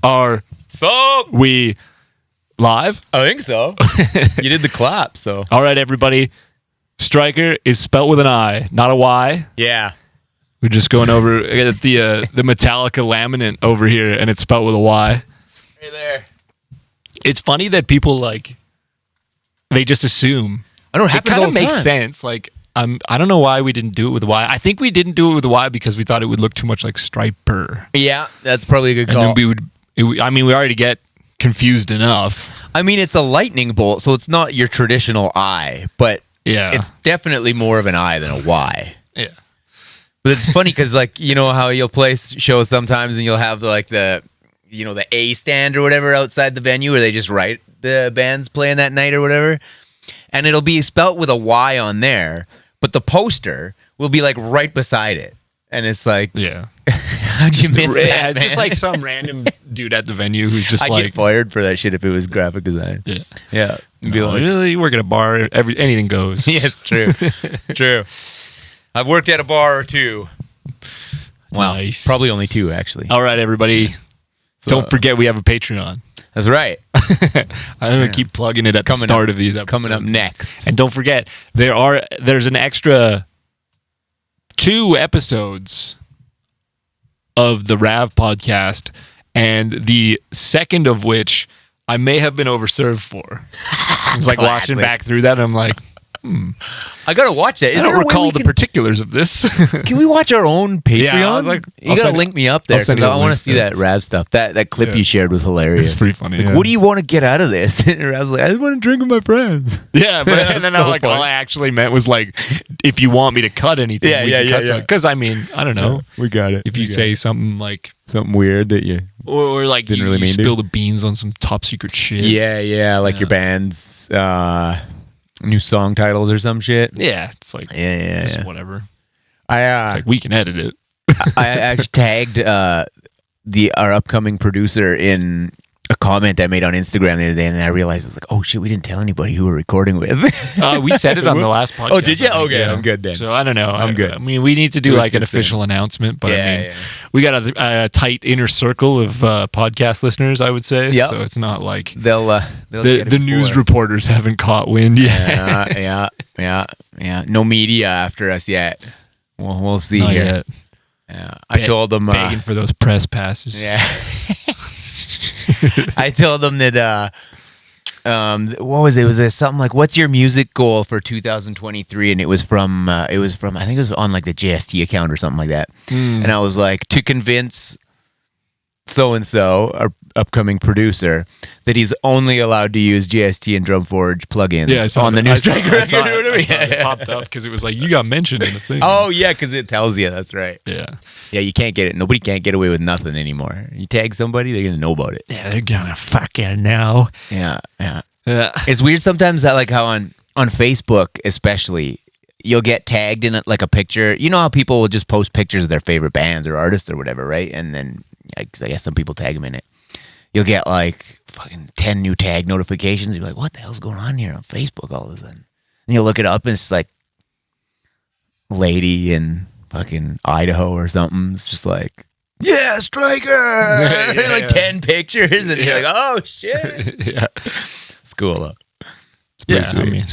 Are we live? I think so. You did the clap, so. All right, everybody. Striker is spelt with an I, not a Y. Yeah. We're just going over the Metallica laminate over here, and it's spelt with a Y. Hey there. It's funny that people they just assume. I don't know. It kind of makes sense. I don't know why we didn't do it with a Y. I think we didn't do it with a Y because we thought it would look too much like Striper. Yeah, that's probably a good And call. then we already get confused enough. I mean, it's a lightning bolt, so it's not your traditional I, but it's definitely more of an I than a Y. Yeah. But it's funny because, you know how you'll play shows sometimes and you'll have the A stand or whatever outside the venue where they just write the bands playing that night or whatever. And it'll be spelt with a Y on there, but the poster will be right beside it. And it's like, yeah. how'd you miss that, man? Just like some random dude at the venue who's just I'd get fired for that shit if it was graphic design. Yeah. Yeah. Be really, you work at a bar, anything goes. Yeah, it's true. It's true. I've worked at a bar or two. Well, Nice. probably only two, actually. All right, everybody. Don't forget we have a Patreon. That's right. I'm going to keep plugging it at the start of these episodes. Coming up next. And don't forget, there's an extra 2 episodes of the Rav podcast, and the second of which I may have been overserved for. It's like watching back through that, and I'm like, I gotta watch that. I don't recall the particulars of this. Can we watch our own Patreon? Yeah, you gotta link me up there because I want to see that Rav stuff. That clip you shared was hilarious. It's pretty funny. What do you want to get out of this? And Rav's like, I just want to drink with my friends. Yeah, but and then all I actually meant was if you want me to cut anything, yeah. Because I don't know. We got it. If you say something something weird that you or didn't really mean spill the beans on some top secret shit. Yeah, your band's new song titles or some shit. Yeah, it's just whatever. We can edit it. I actually tagged our upcoming producer in a comment I made on Instagram the other day, and then I realized it's oh shit, we didn't tell anybody who we're recording with. We said it on the last podcast. Oh, did you? Okay, yeah. I'm good then. So I don't know. I'm good. I mean, we need to do an official announcement, but we got a tight inner circle of podcast listeners, I would say. Yep. So it's not like they'll the news reporters haven't caught wind yet. Yeah. No media after us yet. We'll see not here. Yet. Yeah, I told them begging for those press passes. Yeah. I told them that what was it? Was it something like, what's your music goal for 2023? And it was from I think it was on the JST account or something like that. And I was like, to convince so-and-so, our upcoming producer, that he's only allowed to use JST and Drumforge plugins on the new Striker record. It popped up because it was you got mentioned in the thing. Oh, yeah, because it tells you. That's right. Yeah. Yeah, you can't get it. Nobody can't get away with nothing anymore. You tag somebody, they're going to know about it. Yeah, they're going to fucking know. Yeah. It's weird sometimes that how on Facebook especially, you'll get tagged in a picture. You know how people will just post pictures of their favorite bands or artists or whatever, right? And then I guess some people tag them in it. You'll get fucking 10 new tag notifications. You're like, what the hell's going on here on Facebook all of a sudden? And you'll look it up and it's lady in fucking Idaho or something. It's just yeah, Striker! 10 pictures and you're oh shit. Yeah. It's cool though. It's pretty sweet. I mean,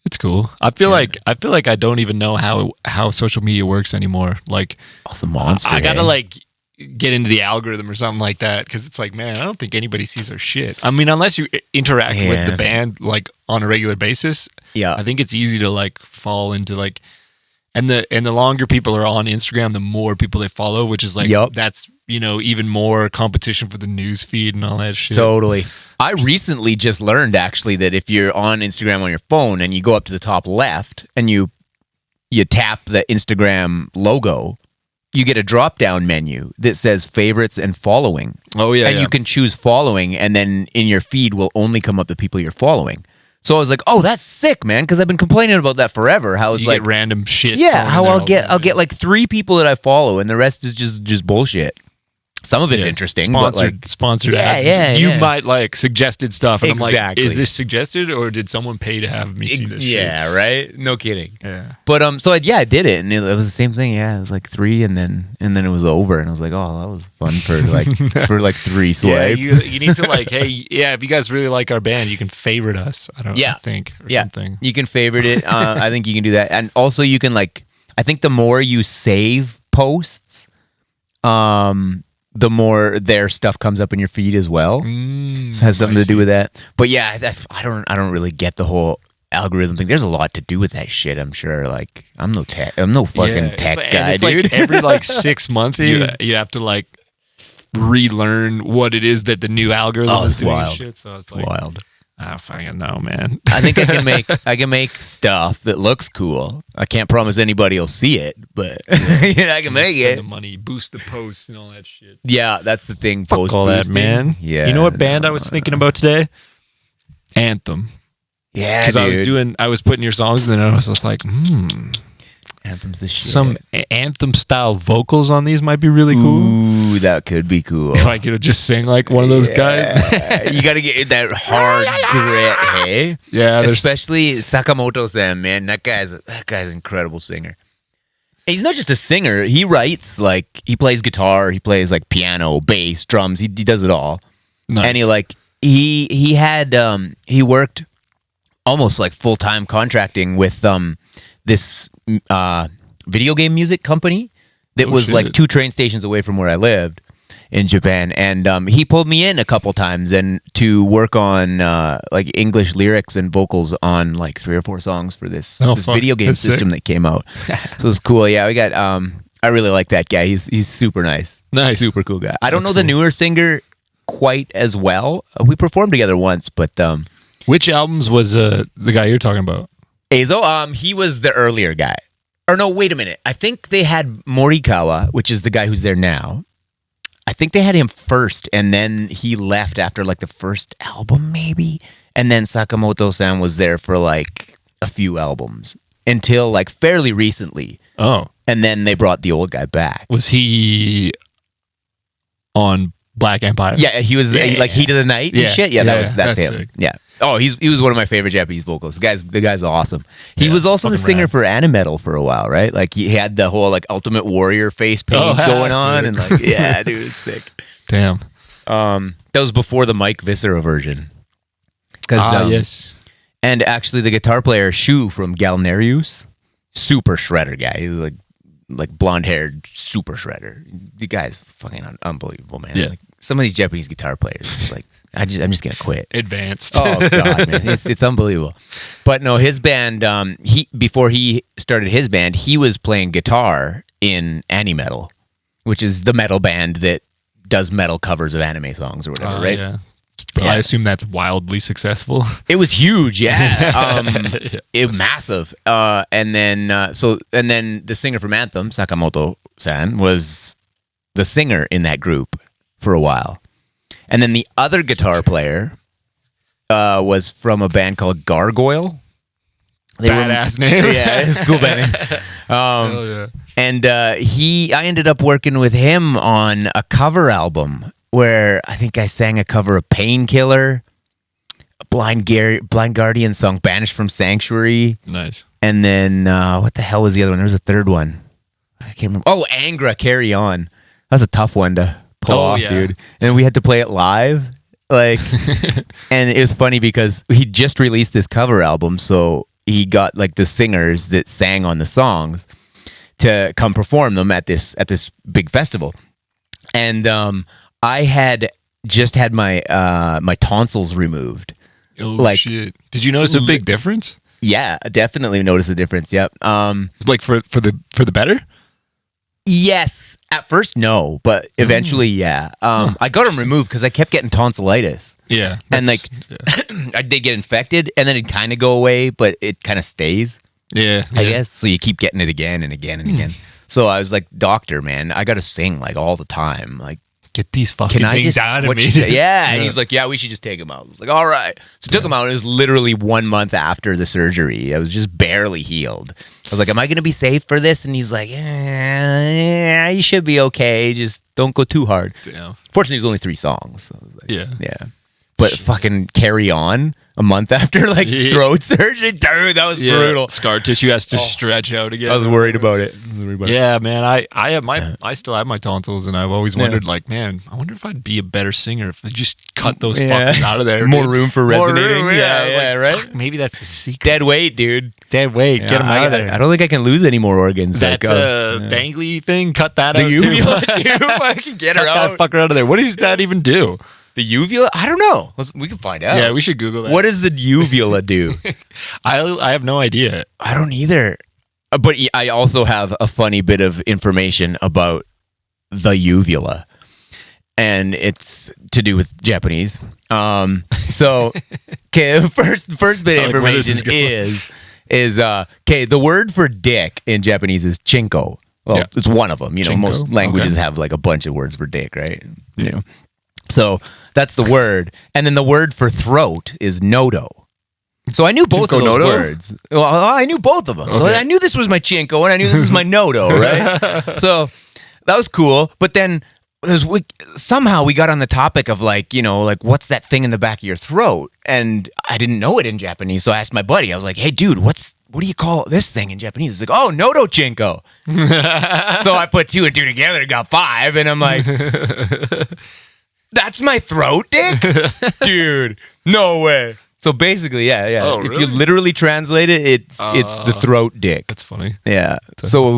it's cool. I feel like I don't even know how social media works anymore. It's a monster. I gotta get into the algorithm or something like that because it's man, I don't think anybody sees our shit. I mean, unless you interact with the band on a regular basis. Yeah, I think it's easy to fall into and the longer people are on Instagram, the more people they follow, which is that's even more competition for the news feed and all that shit. Totally. I recently just learned actually that if you're on Instagram on your phone and you go up to the top left and you tap the Instagram logo, you get a drop-down menu that says favorites and following. Oh, yeah. And you can choose following, and then in your feed will only come up the people you're following. So I was like, oh, that's sick, man, because I've been complaining about that forever. How it's get random shit. Yeah, how I'll get 3 people that I follow, and the rest is just bullshit. Some of it's interesting, but like sponsored Yeah, ads. yeah, You yeah. might like suggested stuff, and I'm Exactly. like, is this suggested or did someone pay to have me see this shit? yeah, right. No kidding. Yeah. But so I did it, and it was the same thing. Yeah, it was like 3, and then it was over, and I was like, oh, that was fun for like 3 swipes. Yeah, you need to like, hey, yeah, if you guys really like our band, you can favorite us. I Yeah. think or Yeah. something. You can favorite it. I think you can do that, and also you can like. I think the more you save posts, the more their stuff comes up in your feed as well. So it has something to do with that. But yeah, I don't really get the whole algorithm thing. There's a lot to do with that shit. I'm sure. Like I'm no fucking tech guy, it's dude. Like every like 6 months, Dude. you have to like relearn what it is that the new algorithm is it's doing. and wild. Shit. So it's like, Wild. I don't fucking know, man. I think I can make stuff that looks cool. I can't promise anybody will see it, but I can make Spend the it. money, boost the posts, and all that shit. Yeah, that's the thing. Fuck Post all that, boosting. man. Yeah. You know what band I was thinking about today? Anthem. Yeah, Because dude. I was putting your songs, and then I was just like, Anthem's the shit. some Anthem style vocals on these might be really cool. Ooh, that could be cool. If I could just sing like one of those guys. Yeah. You got to get that hard grit, hey? Yeah, there's Especially Sakamoto-san, man. That guy's an incredible singer. He's not just a singer. He writes, like, he plays guitar, he plays, like, piano, bass, drums. He does it all. nice. And he worked almost like full-time contracting with this video game music company that was shit. like 2 train stations away from where I lived in Japan, and he pulled me in a couple times and to work on like English lyrics and vocals on like 3 or 4 songs for this Oh, fuck. video game That's system that came out. So it's cool. Yeah, we got I really like that guy. He's super nice. Nice. Super cool guy. I don't That's know the cool. newer singer quite as well. We performed together once, but Which albums was the guy you're talking about? Eizo, he was the earlier guy. Or no, wait a minute. I think they had Morikawa, which is the guy who's there now. I think they had him first, and then he left after like the first album, maybe. And then Sakamoto-san was there for like a few albums until like fairly recently. Oh, And then they brought the old guy back. was he on Black Empire? Yeah, he was Yeah. like Heat of the Night and Yeah. shit. Yeah, Yeah, that's that's him. sick. Yeah. Oh, he was one of my favorite Japanese vocalists. The guy's awesome. He Yeah, was also the fucking singer rad. for Animetal for a while, right? Like he had the whole like Ultimate Warrior face paint Oh, going that's on, sick. and like yeah, dude, it's sick. Damn. That was before the Mike Viscera version. Because Yes. and actually the guitar player Shu from Galnerius, super shredder guy. He was like blonde haired, super shredder. The guy's fucking unbelievable, man. Yeah. Like, some of these Japanese guitar players, it's like I'm just gonna quit. Advanced. Oh god, man, it's unbelievable. But no, his band. Before he started his band, he was playing guitar in Animetal, which is the metal band that does metal covers of anime songs or whatever, right? Yeah. Yeah. I assume that's wildly successful. It was huge, yeah. It massive. And then the singer from Anthem, Sakamoto-san, was the singer in that group for a while. And then the other guitar player was from a band called Gargoyle. Badass name. Yeah, it's a cool band name. Hell yeah. And I ended up working with him on a cover album where I think I sang a cover of Painkiller, a Blind Guardian song, Banished from Sanctuary, Nice. and then what the hell was the other one? There was a third one. I can't remember. Oh, Angra, Carry On. That's a tough one to pull off, yeah. dude. And we had to play it live. Like, and it was funny because he just released this cover album, so he got like the singers that sang on the songs to come perform them at this big festival. And I had just had my my tonsils removed. Oh Like- shit! Did you notice a big difference? Yeah, I definitely noticed a difference. Yep. Like for the better? Yes. At first, no, but eventually, yeah. I got them removed because I kept getting tonsillitis. Yeah. And, that's- They get infected, and then it kind of go away, but it kind of stays, yeah. I guess. So you keep getting it again and again and again. So I was like, doctor, man, I got to sing like all the time. Like, Get these fucking can I things just out of what me. you say? Yeah. And he's like, yeah, we should just take him out. I was like, all right. So took him out. It was literally 1 month after the surgery. I was just barely healed. I was like, am I going to be safe for this? And he's like, yeah, you should be okay. Just Don't go too hard. Damn. Fortunately, there's only 3 songs. So I was like, Yeah. Yeah. But fucking Carry On a month after like Yeah. throat surgery, dude, that was brutal. Scar tissue has to stretch out again. I was worried about it. Yeah, man. I have I still have my tonsils, and I've always wondered, like, man, I wonder if I'd be a better singer if I just cut those fuckers out of there. More dude. room for More resonating. room, Yeah, Like, right. fuck, maybe that's the secret. Dead weight, dude. Dead weight. Get them out of there. I don't think I can lose any more organs. That like, dangly thing, cut that the out uvula, too. dude. Fucking get Cut her that out. fucker out of there. What does that even do? The uvula? I don't know. We can find out. Yeah, we should Google that. What does the uvula do? I have no idea. I don't either. But I also have a funny bit of information about the uvula, and it's to do with Japanese. So, okay, first bit of Like, where does this information go? is okay. The word for dick in Japanese is chinko. Well, Yeah. it's one of them. You know, Chinko? most languages Okay. have like a bunch of words for dick, right? You know, so that's the word, and then the word for throat is nodo. So I knew both of Chinko those nodo? words. Well, I knew both of them. So Okay. I knew this was my chinko, and I knew this was my nodo, right? So that was cool. But then somehow we got on the topic of like, you know, like what's that thing in the back of your throat? And I didn't know it in Japanese, so I asked my buddy. I was like, "Hey, dude, what do you call this thing in Japanese?" He's like, "Oh, nodo chinko." So I put 2 and 2 together and got 5, and I'm like, "That's my throat dick, dude? No way." So basically, yeah. Oh, if you really? literally translate it, it's the throat dick. That's funny. Yeah. So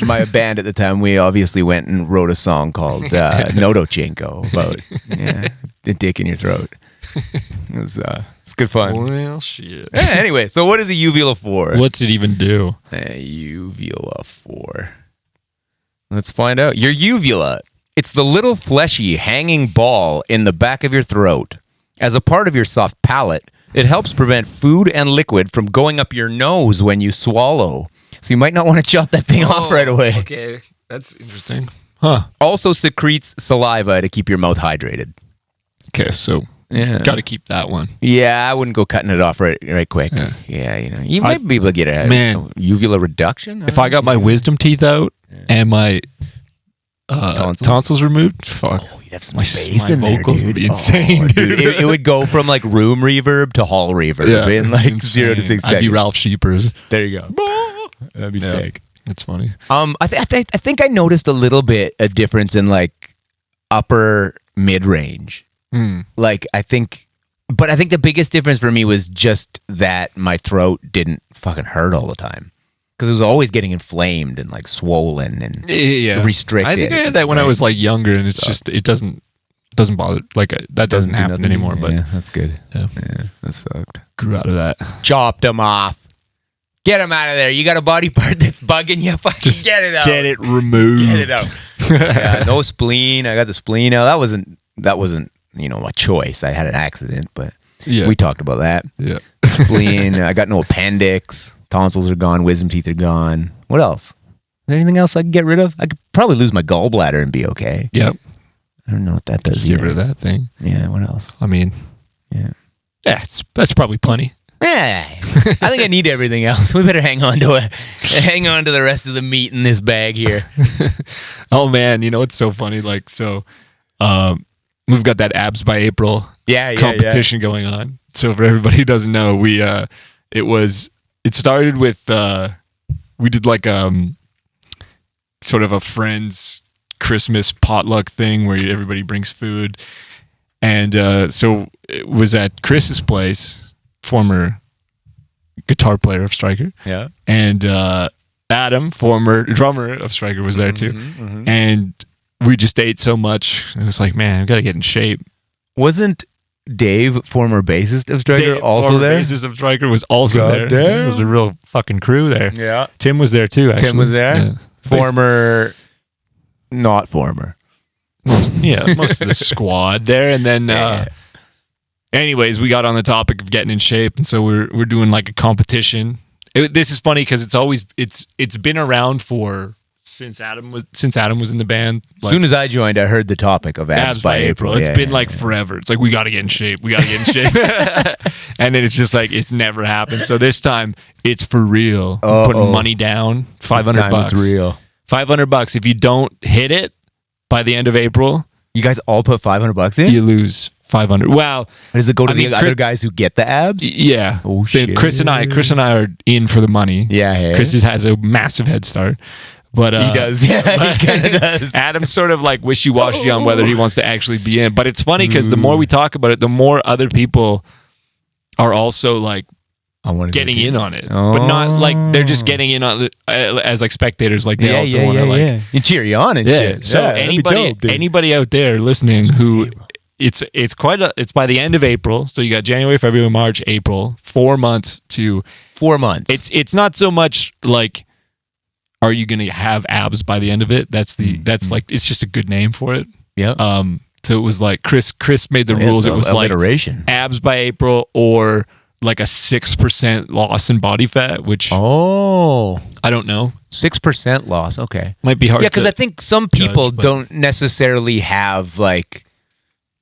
my band at the time, we obviously went and wrote a song called Nodo Chinko about the dick in your throat. It's good fun. Well, shit. Yeah, anyway, so what is a uvula for? What's it even do? A uvula for? Let's find out. Your uvula. It's the little fleshy hanging ball in the back of your throat. As a part of your soft palate, it helps prevent food and liquid from going up your nose when you swallow. So you might not want to chop that thing off right away. Okay, that's interesting. Huh. Also secretes saliva to keep your mouth hydrated. Okay, so Yeah. got to keep that one. Yeah, I wouldn't go cutting it off right quick. Yeah, you know, you might be able to get a uvula reduction. If I got my wisdom teeth out and my tonsils removed, fuck. Oh, you'd have some My space my in there, vocals dude. would be insane, Oh, dude. It would go from like room reverb to hall reverb in like insane. 0 to 6 I'd be seconds. Ralph Sheepers. There you go. That'd be sick. That's funny. I think I noticed a little bit a difference in like upper mid range. Like I think the biggest difference for me was just that my throat didn't fucking hurt all the time because it was always getting inflamed and like swollen and restricted. I think I had that when I was like younger, and it's just it doesn't bother. Like that doesn't do happen nothing. anymore. But Yeah, that's good. Yeah. That sucked. grew out of that. Chopped them off. Get them out of there. You got a body part that's bugging you. Fucking Just get it out. Get it removed. Get it out. Yeah, no spleen. I got the spleen out. That wasn't my choice. I had an accident, but Yeah. we talked about that. Yeah. Spleen. I got no appendix. Tonsils are gone. Wisdom teeth are gone. What else? Is there anything else I could get rid of? I could probably lose my gallbladder and be okay. Yep. I don't know what that does. Get either. rid of that thing. Yeah. What else? I mean, Yeah. that's probably plenty. Yeah, I think I need everything else. We better hang on to the rest of the meat in this bag here. Oh man, it's so funny. Like we've got that Abs by April competition going on. So for everybody who doesn't know, it started with we did like sort of a friend's Christmas potluck thing where everybody brings food, and so it was at Chris's place. Former guitar player of Stryker. Yeah. And Adam, former drummer of Stryker, was there too. And we just ate so much. It was like, man, we got to get in shape. Wasn't Dave, former bassist of Stryker, Dave, also former there? bassist of Stryker, was also God there. damn. It was a real fucking crew there. Yeah. Tim was there too, actually. Tim was there? Yeah. Former, not former. Most of the squad there. And then... anyways, we got on the topic of getting in shape, and so we're doing like a competition. This is funny because it's been around since Adam was in the band. As soon as I joined, I heard the topic of Abs by April. It's been forever. It's like we got to get in shape. We got to get in shape, and then it's just like it's never happened. So this time it's for real. I'm putting money down, $500. It's real. $500. If you don't hit it, by the end of April, You guys all put $500 in? you lose 500. Well, Does it go to I the mean, other Chris- guys who get the abs? yeah. Oh, Same. shit. Chris and I are in for the money. Yeah, hey. Chris has a massive head start. But He does. Yeah, he kind of does. Adam's sort of like wishy-washy on whether he wants to actually be in. But it's funny because the more we talk about it, the more other people are also like I want to getting in on it, but not like they're just getting in on it as like spectators. Like they also want to like you cheer you on and yeah. shit. So Yeah, that'd be dope, dude. anybody out there listening who it's by the end of April. So you got January, February, March, April, 4 months to 4 months. it's not so much like are you going to have abs by the end of it? That's like it's just a good name for it. yeah. So it was like Chris made the rules. It was like alliteration. abs by April or like a 6% loss in body fat, which Oh, I don't know. 6% loss. Okay. Might be hard. Yeah, because to- I think some people but- don't necessarily have like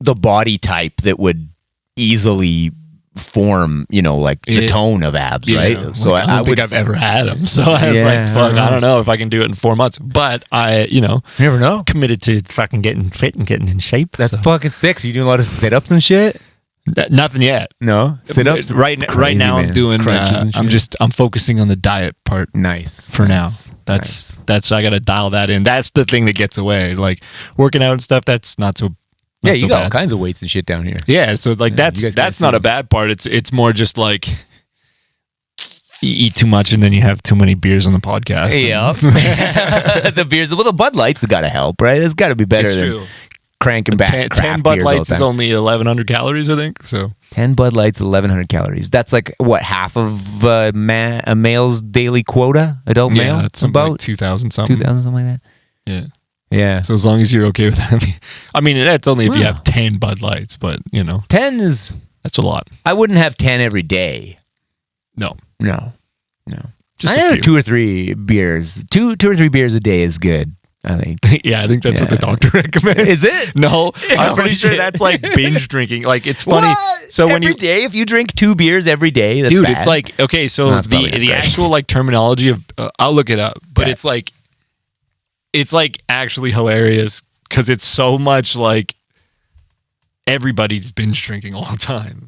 the body type that would easily form, like the Yeah. tone of abs, Yeah, right? So like, I don't think I've ever had them. So I was Yeah, like, fuck, I I don't know if I can do it in 4 months. But I, You never know. committed to fucking getting fit and getting in shape. That's so. fucking sick. So you doing a lot of sit-ups and shit? Nothing yet. No, sit-ups. Right Crazy, now, I'm man. doing. Crunches and I'm shit. focusing on the diet part Nice for nice, now. That's I got to dial that in. That's the thing that gets away. Like working out and stuff. That's not so. Yeah, not you so got all bad. kinds of weights and shit down here. Yeah, so like Yeah, you guys that's can't not see a bad part. It's more just like you eat too much and then you have too many beers on the podcast. Yeah, the beers. Well, the Bud Lights have got to help, right? It's got to be better It's than true. cranking back 10 craft Bud beers all the Lights is time. only 1,100 calories, I think. So 10 Bud Lights, 1,100 calories. That's like what, half of a male's daily quota? Adult male? yeah, it's something about like 2,000 something. 2,000, something like that. Yeah. Yeah. So as long as you're okay with that, I mean that's only if you Wow. have 10 Bud Lights, but 10 is. that's a lot. I wouldn't have 10 every day. No, No. just I a have few. 2 or 3 beers. Two or three beers a day is good, I think. Yeah, I think that's what the Yeah. doctor recommends. Is it? No, I'm Oh, pretty sure shit. that's like binge drinking. Like it's funny. What? So when every you day, if you drink 2 beers every day, that's dude bad. it's like okay so That's probably the not great. actual like terminology of I'll look it up but Yeah. it's like actually hilarious because it's so much like everybody's binge drinking all the time.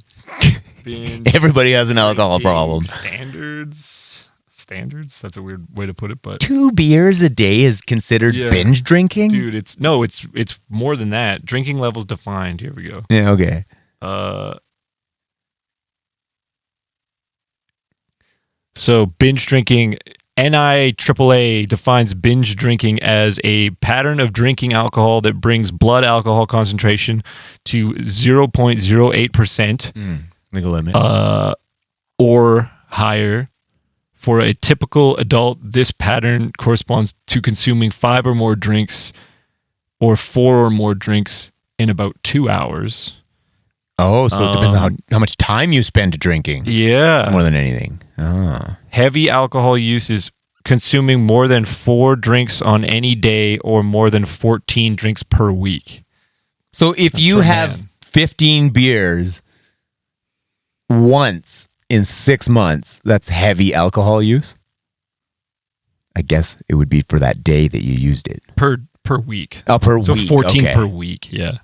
Binge everybody has an alcohol drinking problem. standards that's a weird way to put it, but 2 beers a day is considered Yeah. binge drinking? dude it's more than that. Drinking levels defined. Here we go. Yeah, okay. So binge drinking, NIAAA defines binge drinking as a pattern of drinking alcohol that brings blood alcohol concentration to 0.08% Legal limit. or higher. For a typical adult, this pattern corresponds to consuming 5 or more drinks or 4 or more drinks in about 2 hours. oh, so it depends on how much time you spend drinking Yeah. more than anything. Oh. Heavy alcohol use is consuming more than 4 drinks on any day or more than 14 drinks per week. So if you for have man. 15 beers once in 6 months, that's heavy alcohol use? I guess it would be for that day that you used it. Per week. Oh, per So week. 14 okay. per week, yeah.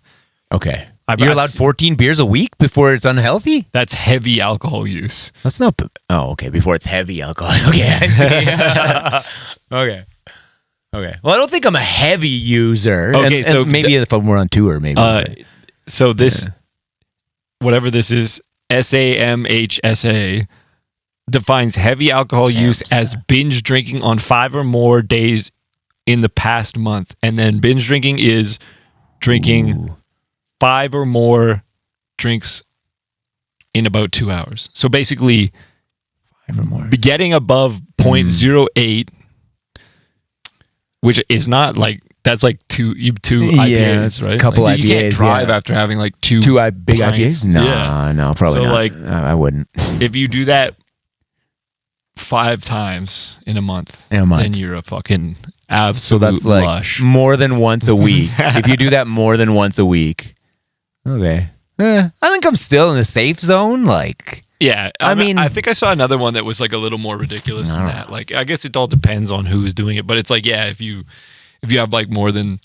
Okay. I- You're I- allowed 14 beers a week before it's unhealthy? That's heavy alcohol use. That's not. Oh, okay. Before it's heavy alcohol. Okay. I see. Okay. Okay. Well, I don't think I'm a heavy user. Okay, And so maybe if we're on tour, maybe. So this, whatever this is, SAMHSA defines heavy alcohol use as binge drinking on 5 or more days in the past month. And then binge drinking is drinking 5 or more drinks in about 2 hours. So basically, 5 or more. getting above 0.08, which is not like, that's like two IPAs, it's a right? couple Like, you can't IPAs, drive yeah. after having like two Big pints. IPAs? No, Yeah. no, probably So, not. like- I wouldn't. If you do that 5 times in a month, In a month. then you're a fucking So absolute that's like lush. more than once a week. If you do that more than once a week, okay. I think I'm still in the safe zone. Like, Yeah, I mean- I think I saw another one that was like a little more ridiculous than that. Like, I guess it all depends on who's doing it, but it's like, yeah, if you have like more than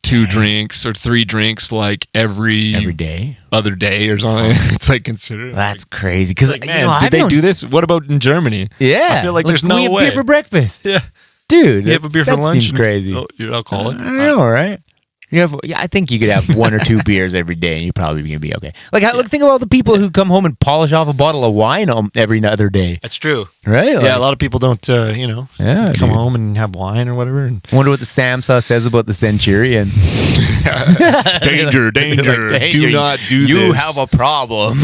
2 drinks or 3 drinks like every day. other day or something. It's like considered. That's crazy. Because Like, man, did they do this? What about in Germany? Yeah, I feel like there's we no have way. beer for breakfast. Yeah, Dude, you have a beer for that lunch. Seems crazy. Oh, you're alcoholic. I know, right? Yeah, I think you could have 1 or 2 beers every day, and you're probably gonna be okay. Like, look, think about all the people who come home and polish off a bottle of wine every other day, That's true. right? Like, Yeah, a lot of people don't, Yeah, come dude. home and have wine or whatever. And Wonder what the Samsa says about the Centurion. danger, danger! Like, Do not do this. You have a problem.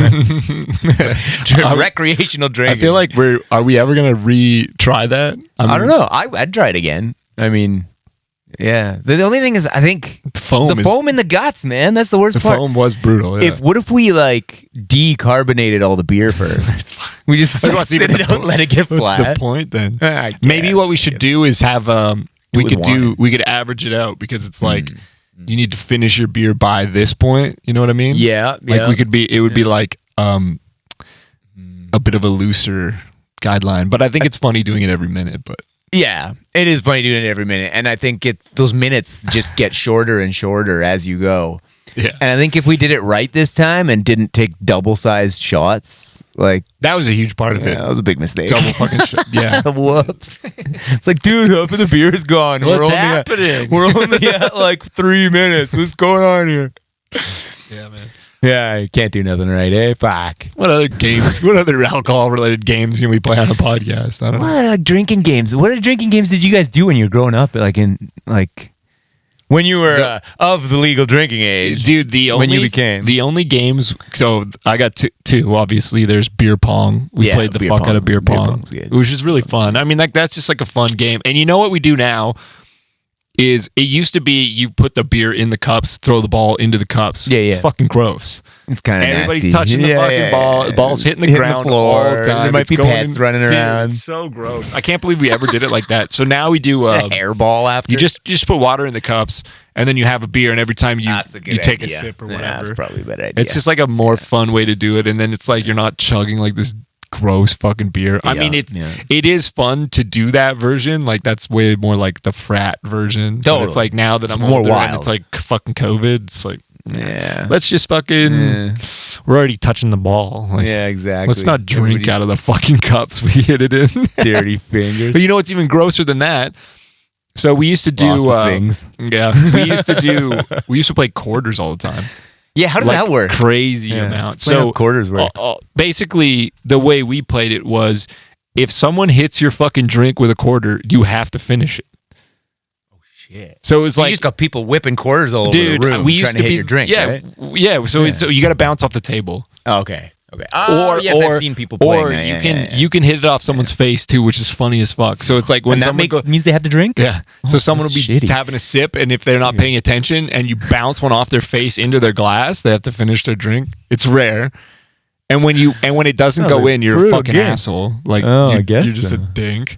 Recreational drinking. I feel like are we ever gonna retry that? I don't know. I'd try it again. I mean, yeah. The only thing is, I think The foam. the foam in the guts, man. That's the worst The part. foam was brutal. Yeah. What if we like decarbonated all the beer first? We just What's sit even it the out and let it get What's flat. the point then? I Maybe guess. what we should do is have we with could average it out because it's like you need to finish your beer by this point. You know what I mean? Yeah, Like yeah. it would be like a bit of a looser guideline, but I think it's funny doing it every minute. But Yeah, it is funny doing it every minute, and I think those minutes just get shorter and shorter as you go. yeah, And I think if we did it right this time and didn't take double-sized shots, like that was a huge part of that it. was a big mistake. Double fucking shit. Yeah. Whoops! It's like, dude, half of the beer is gone. What's happening? We're only at like 3 minutes. What's going on here? Yeah, man. Yeah, you can't do nothing right, eh? Fuck. What other games? What other alcohol-related games can we play on a podcast? I don't know. What drinking games? What drinking games did you guys do when you were growing up? When you were of the legal drinking age, Dude, when you became. the only games. So I got two. Obviously, there's beer pong. We Yeah, played the beer fuck pong. out of beer Beer pong, pong's good. which is really fun. I mean, that's just like a fun game. And you know what we do now is it used to be you put the beer in the cups, throw the ball into the cups. Yeah, yeah. It's fucking gross. It's kind of Everybody's touching the fucking ball. The ball's hitting the ground all the time. There might It's be going pets running Dude, around. it's so gross. I can't believe we ever did it like that. So now we do. A hairball after. You just put water in the cups, and then you have a beer, and every time you That's a good take idea. a sip or Yeah, whatever. that's probably a better idea. It's just like a more fun way to do it, and then it's like you're not chugging like this gross fucking beer. I Yeah, mean, yeah. it is fun to do that version. Like that's way more like the frat version. But Totally. it's like now that I'm more older and wild. it's like fucking COVID. It's like yeah. let's just fucking. We're already touching the ball. Like, Yeah, exactly. let's not drink out of the fucking cups we hit it in. dirty fingers. But you know what's even grosser than that? So we used to do Lots of things. yeah, we used to play quarters all the time. Yeah, how does Like that work? Crazy Yeah, amount. explain how So quarters work. basically, the way we played it was if someone hits your fucking drink with a quarter, you have to finish it. Shit. So it was You like, just got people whipping quarters all dude, over the room we used trying to hit be your drink, yeah, right? yeah. So you got to bounce off the table. Oh, okay. Okay. Oh, yes, I've seen people playing or that. you Yeah, can yeah, yeah. you can hit it off someone's face too, which is funny as fuck. So it's like when And that someone means they have to drink? yeah. So someone will that's be shitty. having a sip, and if they're not paying attention, and you bounce one off their face into their glass, they have to finish their drink. It's rare. And when it doesn't go in, you're a brutal fucking game. asshole. Like Oh, you're, I guess you're just so. a dink.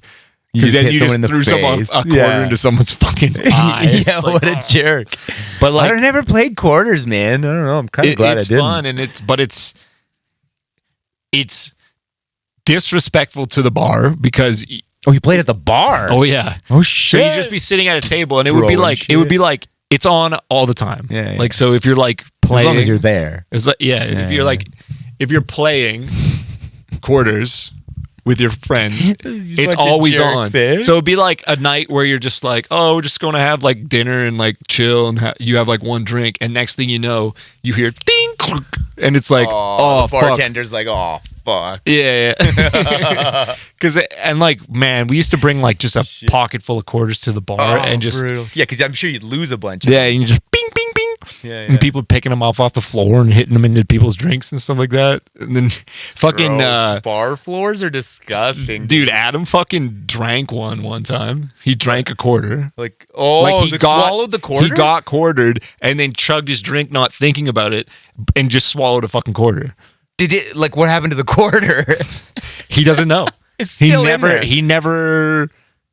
You Because just then hit you someone just in the threw someone face. a quarter Yeah. into someo's fucking eye. Yeah, It's like, what a jerk. but like I've never played quarters, man. I don't know. I'm kind of glad I it's didn't. fun and it's disrespectful to the bar because Oh, you played at the bar? oh yeah. Oh, So shit. you just be sitting at a table and it would be Throwing like it's on all the time. Yeah, yeah. Like so if you're like as playing long as you're there. it's like if you're playing quarters with your friends, it's bunch of always jerks, on. eh? So it'd be like a night where you're just like, oh, we're just going to have like dinner and like chill and you have like one drink. And next thing you know, you hear ding, clunk, and it's like, oh, the fuck. bartender's like, oh, fuck. Yeah. Because, and like, man, we used to bring like just a pocket full of quarters to the bar and just, Yeah, because I'm sure you'd lose a bunch. yeah, and you just bing, bing, bing. Yeah, And people picking them off the floor and hitting them into people's drinks and stuff like that. And then fucking, bar floors are disgusting. dude, Adam fucking drank one time. He drank a quarter. Like, oh, Like swallowed the quarter? He got quartered and then chugged his drink, not thinking about it, and just swallowed a fucking quarter. Did it, like, what happened to the quarter? He doesn't know. It's still in there.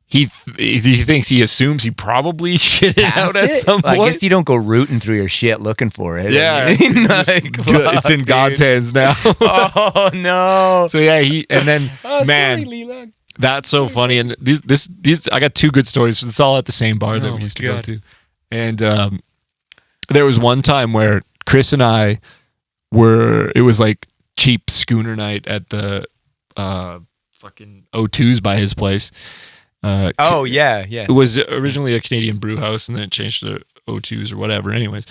He thinks he assumes he probably shit it out at Passed it? some point. I guess you don't go rooting through your shit looking for it. Yeah. I mean, It's like, good. It's in fuck, God's dude. hands now. Oh, no. So yeah, and then man, Sorry, Leland. that's so funny. And these I got two good stories. It's all at the same bar that Oh we used to my go God. to, and there was one time where Chris and I it was like cheap schooner night at the fucking O2s by his place. Yeah. It was originally a Canadian brew house, and then it changed to O2s or whatever. Anyways,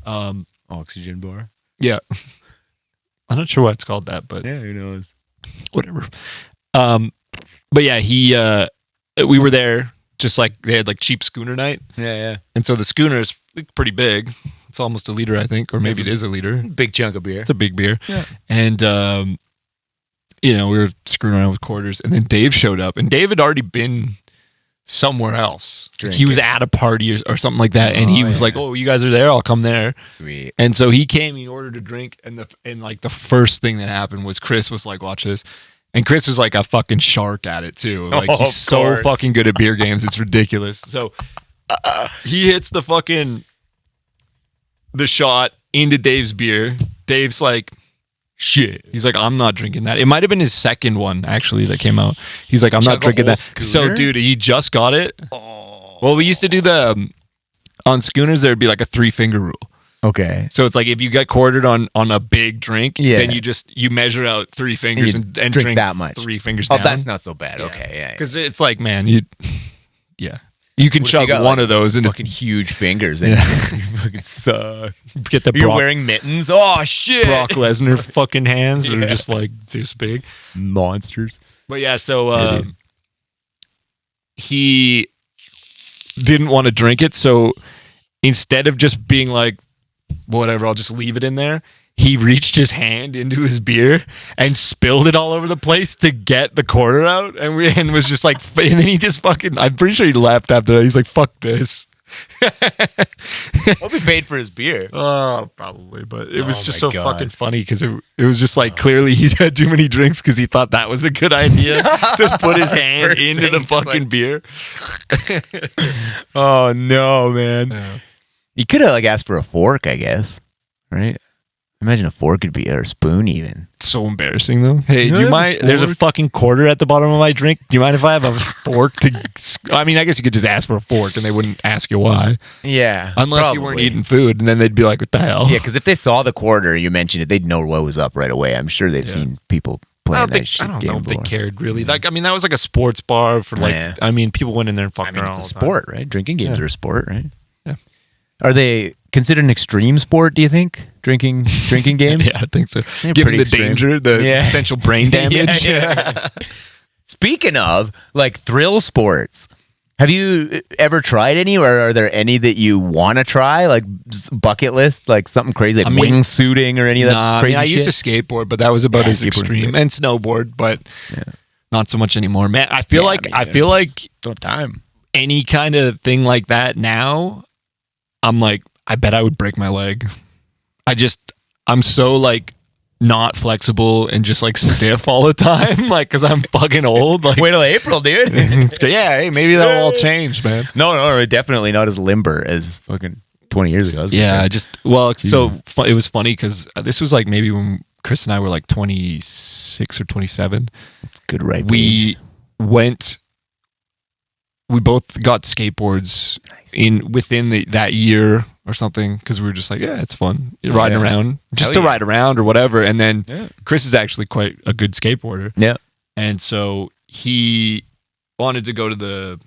Oxygen bar. yeah, I'm not sure why it's called that, but Yeah, who knows? whatever. But yeah, we were there. Just like they had like cheap schooner night, Yeah. and so the schooner is pretty big. It's almost a liter, I think, or maybe it is a liter. Big chunk of beer. It's a big beer. Yeah. And, we were screwing around with quarters, and then Dave showed up, and Dave had already been somewhere else. Drinking. He was at a party or something like that, and he was like, "Oh, you guys are there? I'll come there." Sweet. And so he came, he ordered a drink, and the first thing that happened was Chris was like, "Watch this." And Chris is like a fucking shark at it too. Like Oh, he's of so course. fucking good at beer games. It's ridiculous. So he hits the shot into Dave's beer. Dave's like, Shit. he's like, I'm not drinking that. It might have been his second one actually that came out. He's like, I'm Chug not a drinking whole that. schooner? So dude, he just got it. Oh. Well, we used to do on schooners, there'd be like a 3-finger rule. Okay. So it's like if you get quartered on a big drink, Yeah. then you measure out 3 fingers You and drink that much. 3 fingers Oh, down. that's not so bad. Okay. Yeah. Because it's like, man, you can What if chug you got, one like, of those and fucking huge fingers. And you fucking suck. get the You're Brock, wearing mittens. Oh shit. Brock Lesnar fucking hands that are just like this big. Monsters. But yeah, so he didn't want to drink it, so instead of just being like, whatever, I'll just leave it in there, he reached his hand into his beer and spilled it all over the place to get the quarter out, and was just like, and then he just fucking, I'm pretty sure he left after that. He's like, fuck this. What we paid for his beer? Oh, probably, but it was Oh just my so God. fucking funny because it was just like clearly he's had too many drinks because he thought that was a good idea to put his hand First into the thing, just fucking like- beer. Oh no, man. Yeah. You could have like asked for a fork, I guess. Right? Imagine a fork could be or a spoon even. So embarrassing though. Hey, You do you have a mind? There's a fork? fucking quarter at the bottom of my drink. Do you mind if I have a fork to? I mean, I guess you could just ask for a fork and they wouldn't ask you why, Yeah. unless you weren't eating food, and then they'd be like, "What the hell?" Yeah, because if they saw the quarter, you mentioned it, they'd know what was up right away. I'm sure they've seen people I playing don't that think shit I don't game know if they before. cared really. Like, I mean, that was like a sports bar for like. Yeah. I mean, people went in there and fucked I mean, around. it's a all the time. sport, right? Drinking games are a sport, right? Yeah. Are they considered an extreme sport, do you think? Drinking games? Yeah, I think so. They're Given pretty the extreme. danger, the Yeah. potential brain damage. Yeah. Speaking of, like, thrill sports, have you ever tried any, or are there any that you want to try? Like, bucket list, like something crazy, like I mean- wingsuiting or any of that Nah, I crazy mean, I used shit? to skateboard, but that was about Yeah, as skateboard's extreme, great. and snowboard, but Yeah. not so much anymore. Man, I feel Yeah, like I mean, feel like Don't have time. any kind of thing like that now, I'm like, I bet I would break my leg. I'm so like not flexible and just like stiff all the time, like because I'm fucking old. Like, Wait till April, dude. it's good. Yeah, hey, maybe that'll all change, man. No, definitely not as limber as fucking 20 years ago. Yeah, it was funny because this was like maybe when Chris and I were like 26 or 27. Good right. We both got skateboards within that year or something because we were just like, yeah, it's fun riding yeah. around just Hell to yeah. ride around or whatever. And then Yeah. Chris is actually quite a good skateboarder, Yeah. and so he wanted to go to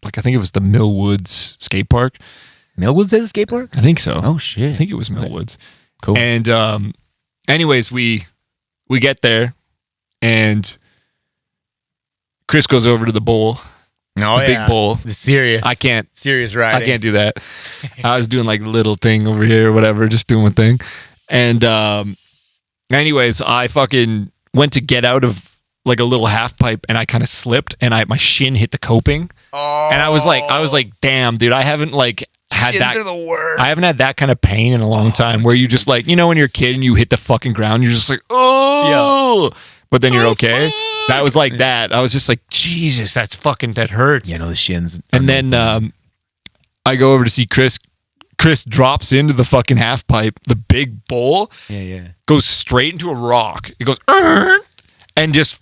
I think it was the Millwoods skate park. Millwoods has a skate park? I think so. Oh, shit. I think it was Millwoods. Cool. And anyways, we get there, and Chris goes over to the bowl, Oh, the big bowl. The serious. I can't riding. I can't do that. I was doing like a little thing over here or whatever, just doing one thing. And anyways, I fucking went to get out of like a little half pipe, and I kind of slipped, and my shin hit the coping. Oh. And I was like, damn, dude, I haven't like had Shins that. are the worst. I haven't had that kind of pain in a long time where you just like, you know, when you're a kid and you hit the fucking ground, you're just like, oh, but then you're okay. fuck. That was like that. I was just like, Jesus, that hurts. Yeah, no, the shins. And then I go over to see Chris. Chris drops into the fucking half pipe. The big bowl Yeah. goes straight into a rock. It goes, "Arr!" and just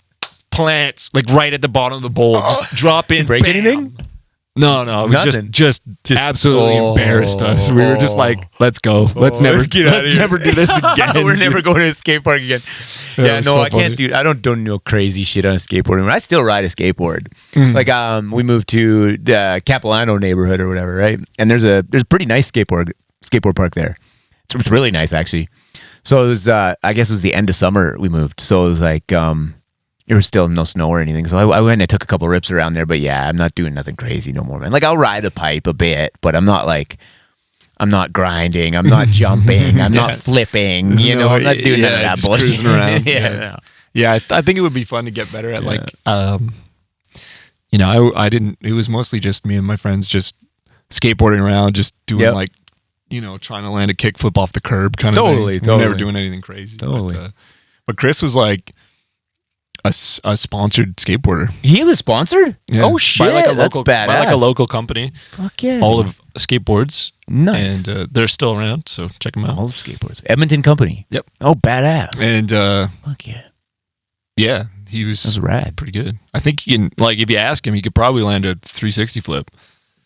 plants like right at the bottom of the bowl. Just drop in. Break bam. anything? No, we Nothing. just absolutely embarrassed us. We were just like, let's go. Let's never let's get out of here. never do this again. We're never going to a skate park again. Yeah, Yeah, it's no, so I can't funny. do. I don't know crazy shit on a skateboard. I mean, I still ride a skateboard. Mm. Like, we moved to the Capilano neighborhood or whatever, right? And there's a pretty nice skateboard park there. It's really nice actually. So it was, I guess it was the end of summer we moved. So it was like, there was still no snow or anything. So I went and I took a couple rips around there. But yeah, I'm not doing nothing crazy no more, man. Like I'll ride a pipe a bit, but I'm not grinding. I'm not jumping. I'm not flipping. You know, I'm not doing none of that just bullshit. cruising around. yeah. Yeah, I think it would be fun to get better at like, you know, I didn't. It was mostly just me and my friends just skateboarding around, just doing Yep. like, you know, trying to land a kickflip off the curb kind of Totally, thing. We were never totally. doing anything crazy. Totally. But Chris was like a sponsored skateboarder. He was sponsored? Yeah. Oh shit, by like a that's local, badass. by like a local company. Fuck yeah. All of skateboards. Nice. And they're still around, so check them out. All of skateboards. Edmonton Company. Yep. Oh, badass. And Fuck yeah. yeah, he That's was rad. pretty good. I think he can, like, if you ask him, he could probably land a 360 flip.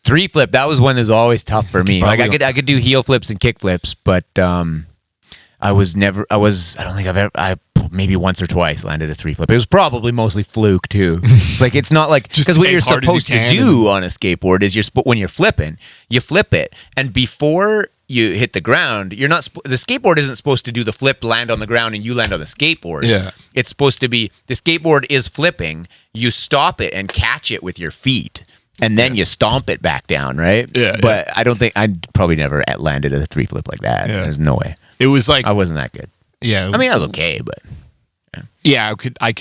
3 flip. That was one that was always tough for me. Like probably- I could do heel flips and kick flips, but I don't think I've ever. Maybe once or twice landed a 3 flip. It was probably mostly fluke too. It's like it's not like Just because what as you're hard as you supposed to can do on a skateboard is when you're flipping, you flip it, and before you hit the ground, you're not. The skateboard isn't supposed to do the flip, land on the ground, and you land on the skateboard. Yeah. It's supposed to be the skateboard is flipping. You stop it and catch it with your feet. And then you stomp it back down, right? Yeah, But I don't think I'd probably never landed a 3 flip like that. Yeah. There's no way. It was like, I wasn't that good. yeah. I mean, I was okay, but yeah, I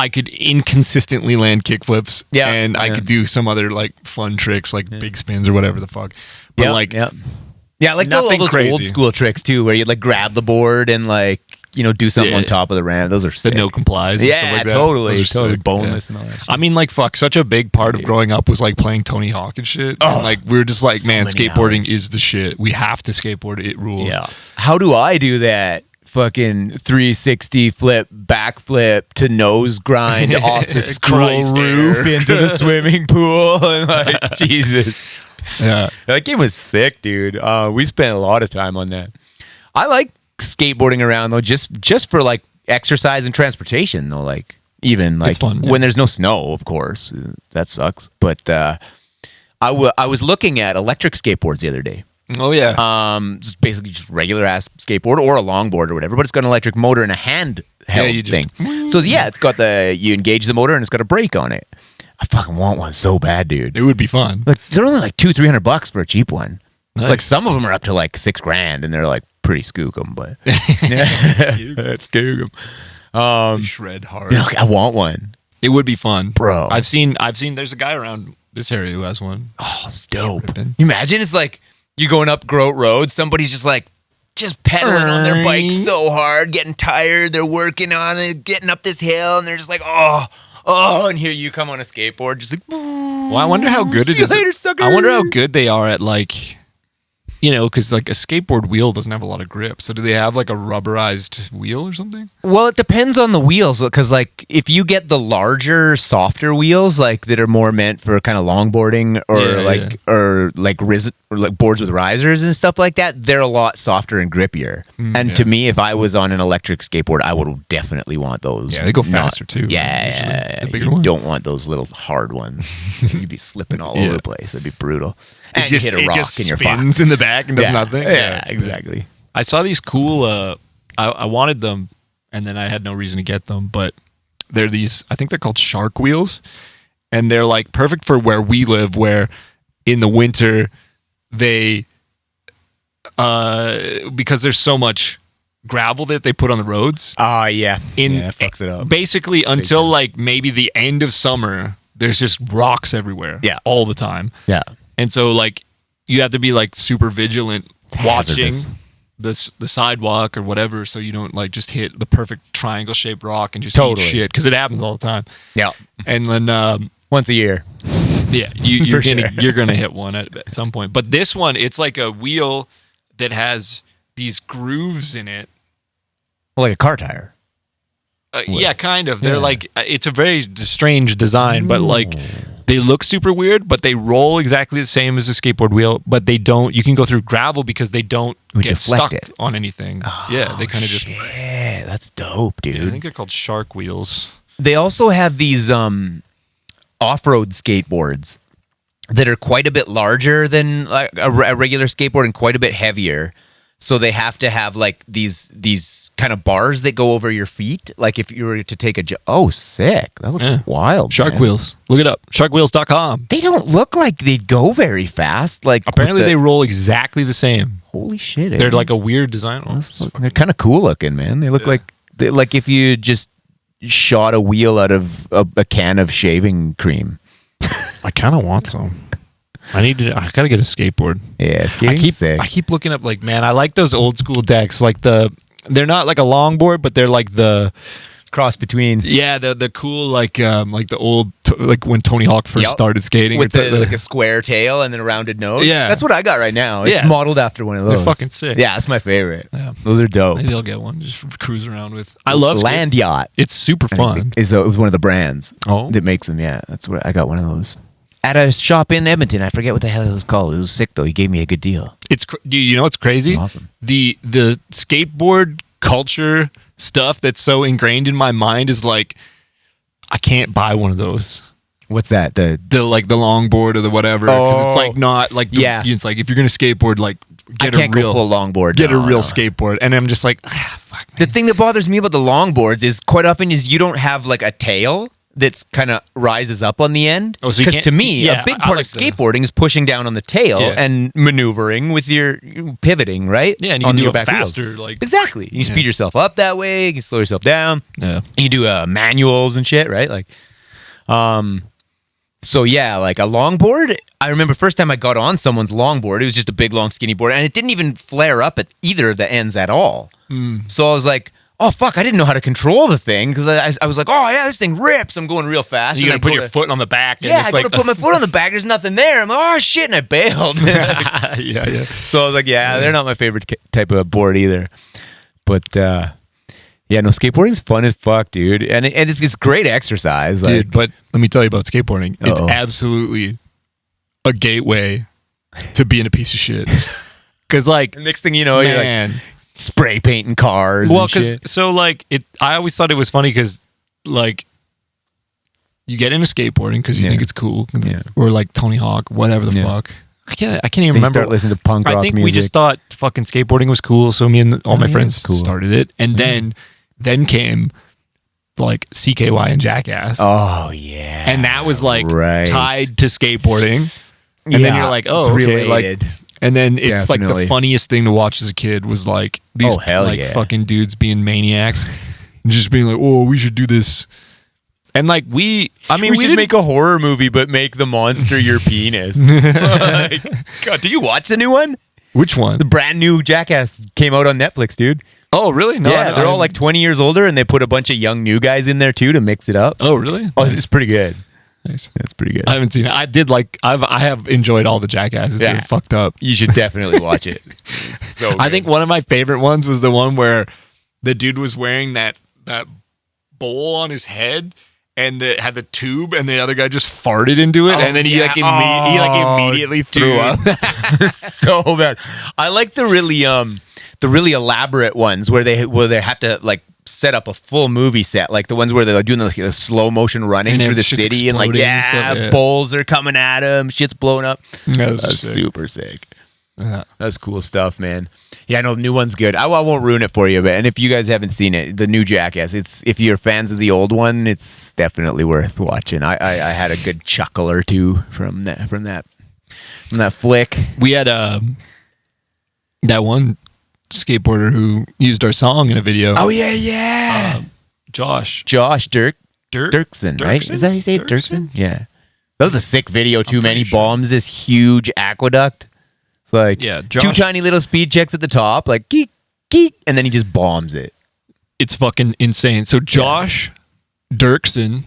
could inconsistently land kickflips. Yeah, And I yeah. could do some other like fun tricks, like big spins or whatever the fuck. But yeah, like, yeah, like all nothing those crazy. old school tricks too, where you like grab the board and like do something Yeah. on top of the ramp. Those are the sick. no complies. And stuff Yeah, like that. totally, Those are totally sick. boneless Yeah. and all that shit. I mean, like, fuck, such a big part of growing up was like playing Tony Hawk and shit. And, like, we were just like, so man, many skateboarding hours. is the shit. We have to skateboard. It rules. Yeah. How do I do that? Fucking 360 flip, backflip to nose grind off the school Christ, roof air. into the swimming pool, and like Jesus. Yeah. That game was sick, dude. We spent a lot of time on that. I like skateboarding around though, just for like exercise and transportation though. Like even like It's fun, yeah. when there's no snow, of course, that sucks. But I was looking at electric skateboards the other day. Oh, yeah. It's basically just regular ass skateboard or a longboard or whatever, but it's got an electric motor and a handheld you just- thing. So yeah, it's got you engage the motor and it's got a brake on it. I fucking want one so bad, dude. It would be fun. Like they're only like $200-300 for a cheap one. Nice. Like some of them are up to like $6,000 and they're like pretty skookum, but skookum. Shred hard. You know, I want one. It would be fun. Bro. I've seen there's a guy around this area who has one. Oh, it's dope. Tripping. You imagine it's like you're going up Groat Road, somebody's just pedaling on their bike so hard, getting tired, they're working on it, getting up this hill, and they're just like, oh, and here you come on a skateboard, just like, Well, I wonder how good it see you is. later, sucker. I wonder how good they are at like, you know, because like a skateboard wheel doesn't have a lot of grip. So do they have like a rubberized wheel or something? Well, it depends on the wheels, because like if you get the larger, softer wheels, like that are more meant for kind of longboarding or like boards with risers and stuff like that, they're a lot softer and grippier. And yeah. to me, if I was on an electric skateboard, I would definitely want those. Yeah, they go not- faster too. Yeah, Usually. The bigger you ones. don't want those little hard ones. You'd be slipping all over the place. That'd be brutal. And you hit a rock and you're fucked. spins in the back and does Yeah. nothing. Yeah, exactly. I saw these cool. I wanted them, and then I had no reason to get them. But they're these. I think they're called shark wheels, and they're like perfect for where we live. Where in the winter, they, because there's so much gravel that they put on the roads. Oh, yeah. In yeah, it fucks it up. Basically, until like maybe the end of summer, there's just rocks everywhere. Yeah. all the time. Yeah. And so, like, you have to be like super vigilant watching hazardous. the sidewalk or whatever, so you don't like just hit the perfect triangle shaped rock and just Totally. eat shit, because it happens all the time. Yeah. And then, Once a year. yeah, you're For gonna sure. you're gonna hit one at some point. But this one, it's like a wheel that has these grooves in it. Well, like a car tire. Yeah, kind of. They're Yeah. like, it's a very strange design, but like They look super weird, but they roll exactly the same as a skateboard wheel, but they don't. You can go through gravel because they don't get stuck on anything. Yeah, they kind of just. Yeah, that's dope, dude. Yeah, I think they're called shark wheels. They also have these off-road skateboards that are quite a bit larger than like a regular skateboard and quite a bit heavier. So they have to have like these kind of bars that go over your feet. Like if you were to take oh, sick. That looks wild. Shark man. wheels. Look it up. Sharkwheels.com. They don't look like they'd go very fast. Like Apparently they roll exactly the same. Holy shit. They're like a weird design. They're kind of cool looking, man. They look like if you just shot a wheel out of a can of shaving cream. I kind of want some. I gotta get a skateboard. Yeah, skating's sick. I keep looking up like, man, I like those old school decks. Like they're not like a longboard, but they're like the cross between. Yeah, the cool like the old like when Tony Hawk first started skating with like a square tail and then a rounded nose. Yeah, that's what I got right now. It's modeled after one of those. They're fucking sick. Yeah, that's my favorite. Yeah. Those are dope. Maybe I'll get one just for cruise around with. I love Land Yacht. It's super fun. It was one of the brands that makes them. Yeah, that's what I got. One of those at a shop in Edmonton. I forget what the hell it was called. It was sick though. He gave me a good deal. You know what's crazy? Awesome. The skateboard culture stuff that's so ingrained in my mind is like, I can't buy one of those. What's that? The like the longboard or the whatever. Because it's like not like it's like if you're gonna skateboard, like get a real full longboard. Get a real skateboard. And I'm just like, fuck, man. The thing that bothers me about the longboards is quite often is you don't have like a tail that's kind of rises up on the end. Oh, so because to me, a big part of skateboarding is pushing down on the tail and maneuvering with your pivoting, right? Yeah, and you can do it faster. Like exactly. You speed yourself up that way. You can slow yourself down. Yeah. You do manuals and shit, right? Like, so yeah, like a longboard. I remember first time I got on someone's longboard, it was just a big, long, skinny board, and it didn't even flare up at either of the ends at all. So I was like, oh, fuck, I didn't know how to control the thing because I was like, oh, yeah, this thing rips. I'm going real fast. You got to put your foot on the back. And I got to put my foot on the back. There's nothing there. I'm like, oh, shit, and I bailed. Yeah. So I was like, they're not my favorite type of board either. But, skateboarding's fun as fuck, dude. And it's great exercise. Dude, but let me tell you about skateboarding. It's absolutely a gateway to being a piece of shit. Because, like, next thing you know, you're like spray painting cars. Well, because I always thought it was funny because, like, you get into skateboarding because you think it's cool, or like Tony Hawk, whatever the fuck. I can't even remember. Start listening to punk rock music. we just thought fucking skateboarding was cool, so me and all my friends started it, and then came like CKY and Jackass. Oh yeah, and that was like tied to skateboarding, and then you're like, oh, it's okay, related. like. And then it's like the funniest thing to watch as a kid was like these fucking dudes being maniacs and just being like, oh, we should do this. And like we should make a horror movie, but make the monster your penis. Like, God, did you watch the new one? Which one? The brand new Jackass came out on Netflix, dude. Oh, really? No, yeah, they're all like 20 years older, and they put a bunch of young new guys in there too to mix it up. Oh, really? Oh, it's pretty good. Nice. That's pretty good. I haven't seen it. I have enjoyed all the Jackasses. They're fucked up. You should definitely watch it. So I think one of my favorite ones was the one where the dude was wearing that bowl on his head and it had the tube, and the other guy just farted into it, and then he immediately threw up. So bad. I like the really elaborate ones where they have to like set up a full movie set, like the ones where they're doing the slow motion running through the city and like bowls are coming at them, shit's blowing up. That's super sick. Yeah. That's cool stuff, man. Yeah, no, the new one's good. I won't ruin it for you, but and if you guys haven't seen it, the new Jackass, if you're fans of the old one, it's definitely worth watching. I had a good chuckle or two from that flick. We had that one skateboarder who used our song in a video. Oh yeah. Josh Dirksen, right? Is that how you say it? Dirksen? Yeah. That was a sick video too. Man, he bombs this huge aqueduct. It's like two tiny little speed checks at the top, like geek, geek, and then he just bombs it. It's fucking insane. So Josh Dirksen,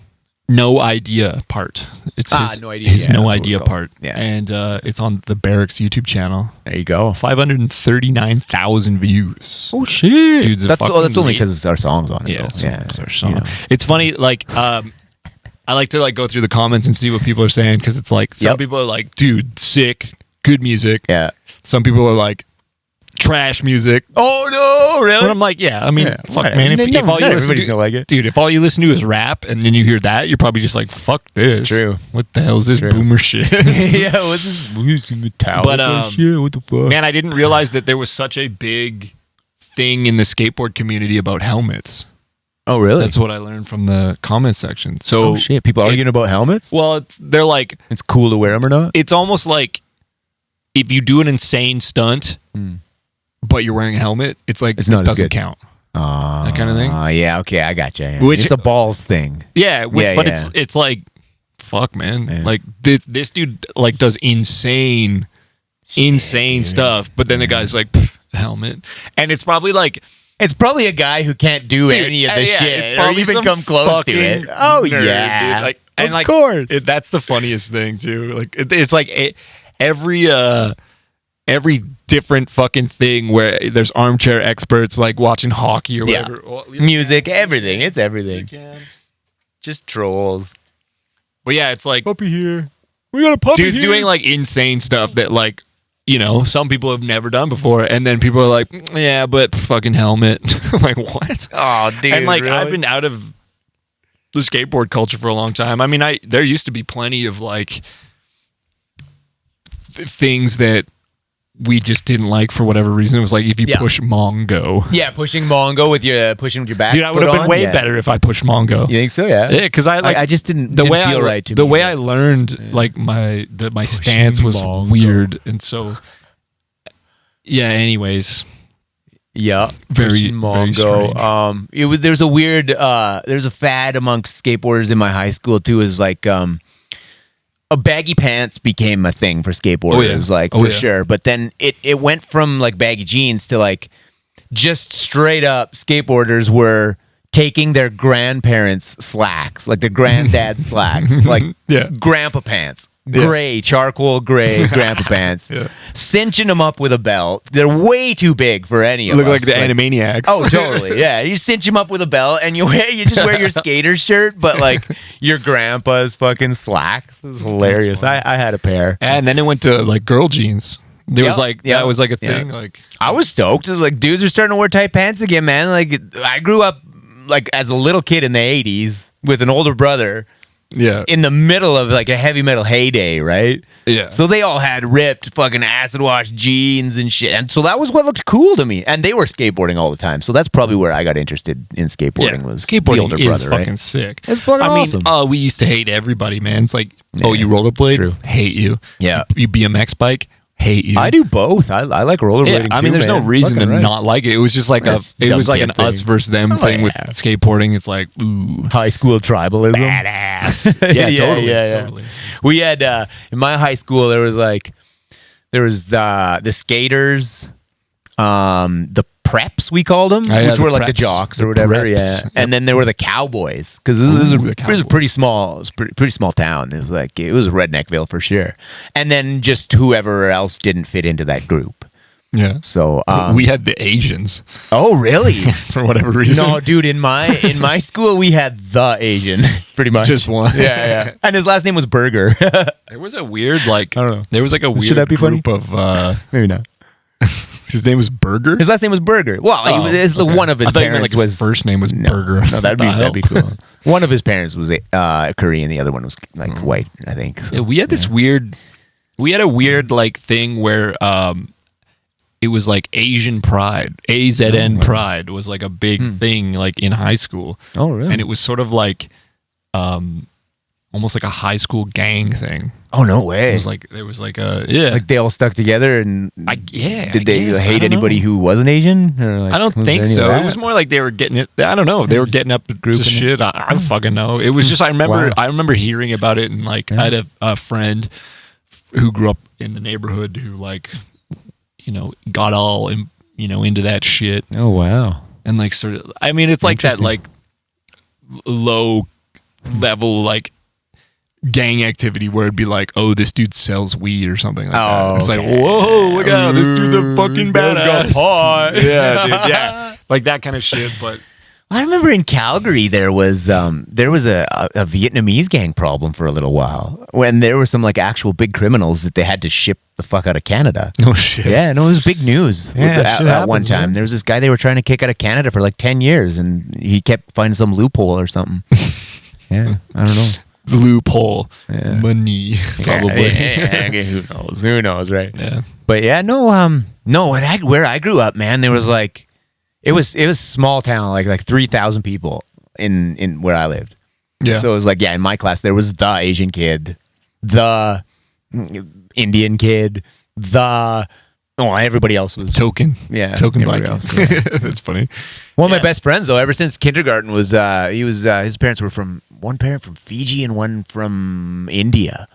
No Idea part. It's his No Idea. His No Idea part. Yeah. And it's on the Barracks YouTube channel. There you go. 539,000 views. Oh shit. Dude's that's only because our song's on it. Yeah, it's our song. You know. It's funny, like I like to like go through the comments and see what people are saying because it's like some Yep. people are like, dude, sick, good music. Yeah. Some people are like, trash music. Oh no, really? But I'm like, yeah, I mean, Yeah, fuck, whatever. man. If Not all you listen everybody's to, gonna like it. dude, if all you listen to is rap and then you hear that, you're probably just like, fuck this. True. What the hell is this True. boomer shit? Yeah, what's this Metallica But, shit? What the fuck? Man, I didn't realize that there was such a big thing in the skateboard community about helmets. Oh, really? That's what I learned from the comment section. So, oh shit! People arguing about helmets? well, they're like, It's cool to wear them or not? it's almost like if you do an insane stunt, but you're wearing a helmet, it's like It's not it as doesn't good. count. That kind of thing. Yeah, okay, I got you. Yeah. Which- It's a balls thing. Yeah, Yeah, but yeah. it's like, fuck, man. Yeah. Like this dude like does insane stuff, but then the guy's like, "Pff, helmet," and it's probably like, It's probably a guy who can't do any of this yeah, shit it's or probably even some come close to fucking it. Oh, nerd, yeah. dude. Like, and of like, course. that's the funniest thing too. Like it's like every different fucking thing where there's armchair experts like watching hockey or Yeah. whatever. Well, Music, everything. It's everything. Just trolls. But yeah, it's like Puppy here. We got a puppy dude's doing like insane stuff that like, you know, some people have never done before, and then people are like, yeah, but fucking helmet. I'm like, what? Oh, dude. And like really? I've been out of the skateboard culture for a long time. I mean, there used to be plenty of like things that we just didn't like for whatever reason. It was like if you Yeah. push Mongo. Yeah, pushing Mongo with your back. Dude, I would have been way better if I pushed Mongo. You think so? Yeah. Yeah, because I just didn't the way feel I right to the me. way I learned like my stance was Mongo. weird, and so yeah. Anyways, Yeah, Very- pushing very strange. Mongo. There's a weird there's a fad amongst skateboarders in my high school too. Is like a baggy pants became a thing for skateboarders, like for sure. But then it went from like baggy jeans to like just straight up skateboarders were taking their grandparents' slacks, like their granddad's slacks, like Yeah. grandpa pants. Gray, charcoal gray grandpa pants, cinching them up with a belt. They're way too big for any of look us. like the Animaniacs. Oh, totally. Yeah, you cinch them up with a belt, and you just wear your skater shirt, but like your grandpa's fucking slacks. It was hilarious. I had a pair. And then it went to like girl jeans. There was Yep, like yep, that was like a yep. thing. Like I was stoked. It was like dudes are starting to wear tight pants again, man. Like I grew up like as a little kid in the '80s with an older brother yeah, in the middle of like a heavy metal heyday, right? yeah. So they all had ripped fucking acid wash jeans and shit. And so that was what looked cool to me. And they were skateboarding all the time. So that's probably where I got interested in skateboarding was skateboarding the older is brother, fucking right? sick. It's fucking I awesome. mean, we used to hate everybody, man. It's like, oh, you rollerblade, true. hate you. Yeah. You BMX bike, hate you. I do both. I like rollerblading. Yeah, I mean, too, there's no man. reason to Fucking right. not like it. It was just like That's it dumb was like kid an us thing. versus them thing with yeah. skateboarding. It's like, ooh, High school tribalism. badass. Yeah, totally, totally. We had in my high school there was the skaters, the preps we called them, yeah, which the were like the preps. jocks or The whatever. preps. Yeah, Yep. and then there were the cowboys because this was the a Cowboys. pretty small, pretty small town. It was Redneckville for sure. And then just whoever else didn't fit into that group. Yeah. So We had the Asians oh really? for whatever reason. No, dude. In my school, we had the Asian, pretty much. Just one. Yeah. And his last name was Burger. There was a weird like I don't know. There was like a weird Should that be funny? group of Maybe not. his name was Burger. His last name was Burger. Well, Oh, okay. one of his I thought you meant, parents like, his was first name was Burger. No, that'd be Style. cool. One of his parents was Korean. The other one was like white, I think. So, Yeah, we had this weird. We had a weird like thing where it was like Asian Pride, AZN Pride was like a big thing like in high school. Oh, really? And it was sort of like almost like a high school gang thing. Oh no way! It was like there was like a like they all stuck together and did they hate anybody who wasn't Asian? Or like, I don't was think there any of so. It that? was more like they were getting it. I don't know. They were getting up to grouping it. shit. I don't fucking know. It was just I remember. Wow. I remember hearing about it, and like I had a friend who grew up in the neighborhood who like got all into that shit Oh wow! and like sort of. I mean, it's like that like low level like gang activity where it'd be like, oh, this dude sells weed or something like that. It's like, whoa, look out, this dude's a fucking This guy's got badass. pot. Yeah, dude, yeah, like that kind of shit. But I remember in Calgary there was a Vietnamese gang problem for a little while when there were some like actual big criminals that they had to ship the fuck out of Canada. Oh shit. Yeah, no, it was big news at one time. Man. There was this guy they were trying to kick out of Canada for like 10 years, and he kept finding some loophole or something. Yeah, I don't know. Loophole. Yeah. Money, probably. Yeah, who knows? Who knows, right? Yeah. But yeah, no. Where I grew up, man, there was like, it was small town, like 3,000 people in where I lived. Yeah. So it was like, yeah, in my class there was the Asian kid, the Indian kid, everybody else was Token. Yeah, Token everybody black. else, yeah. That's funny. One of my best friends though, ever since kindergarten, was his parents were one parent from Fiji and one from India,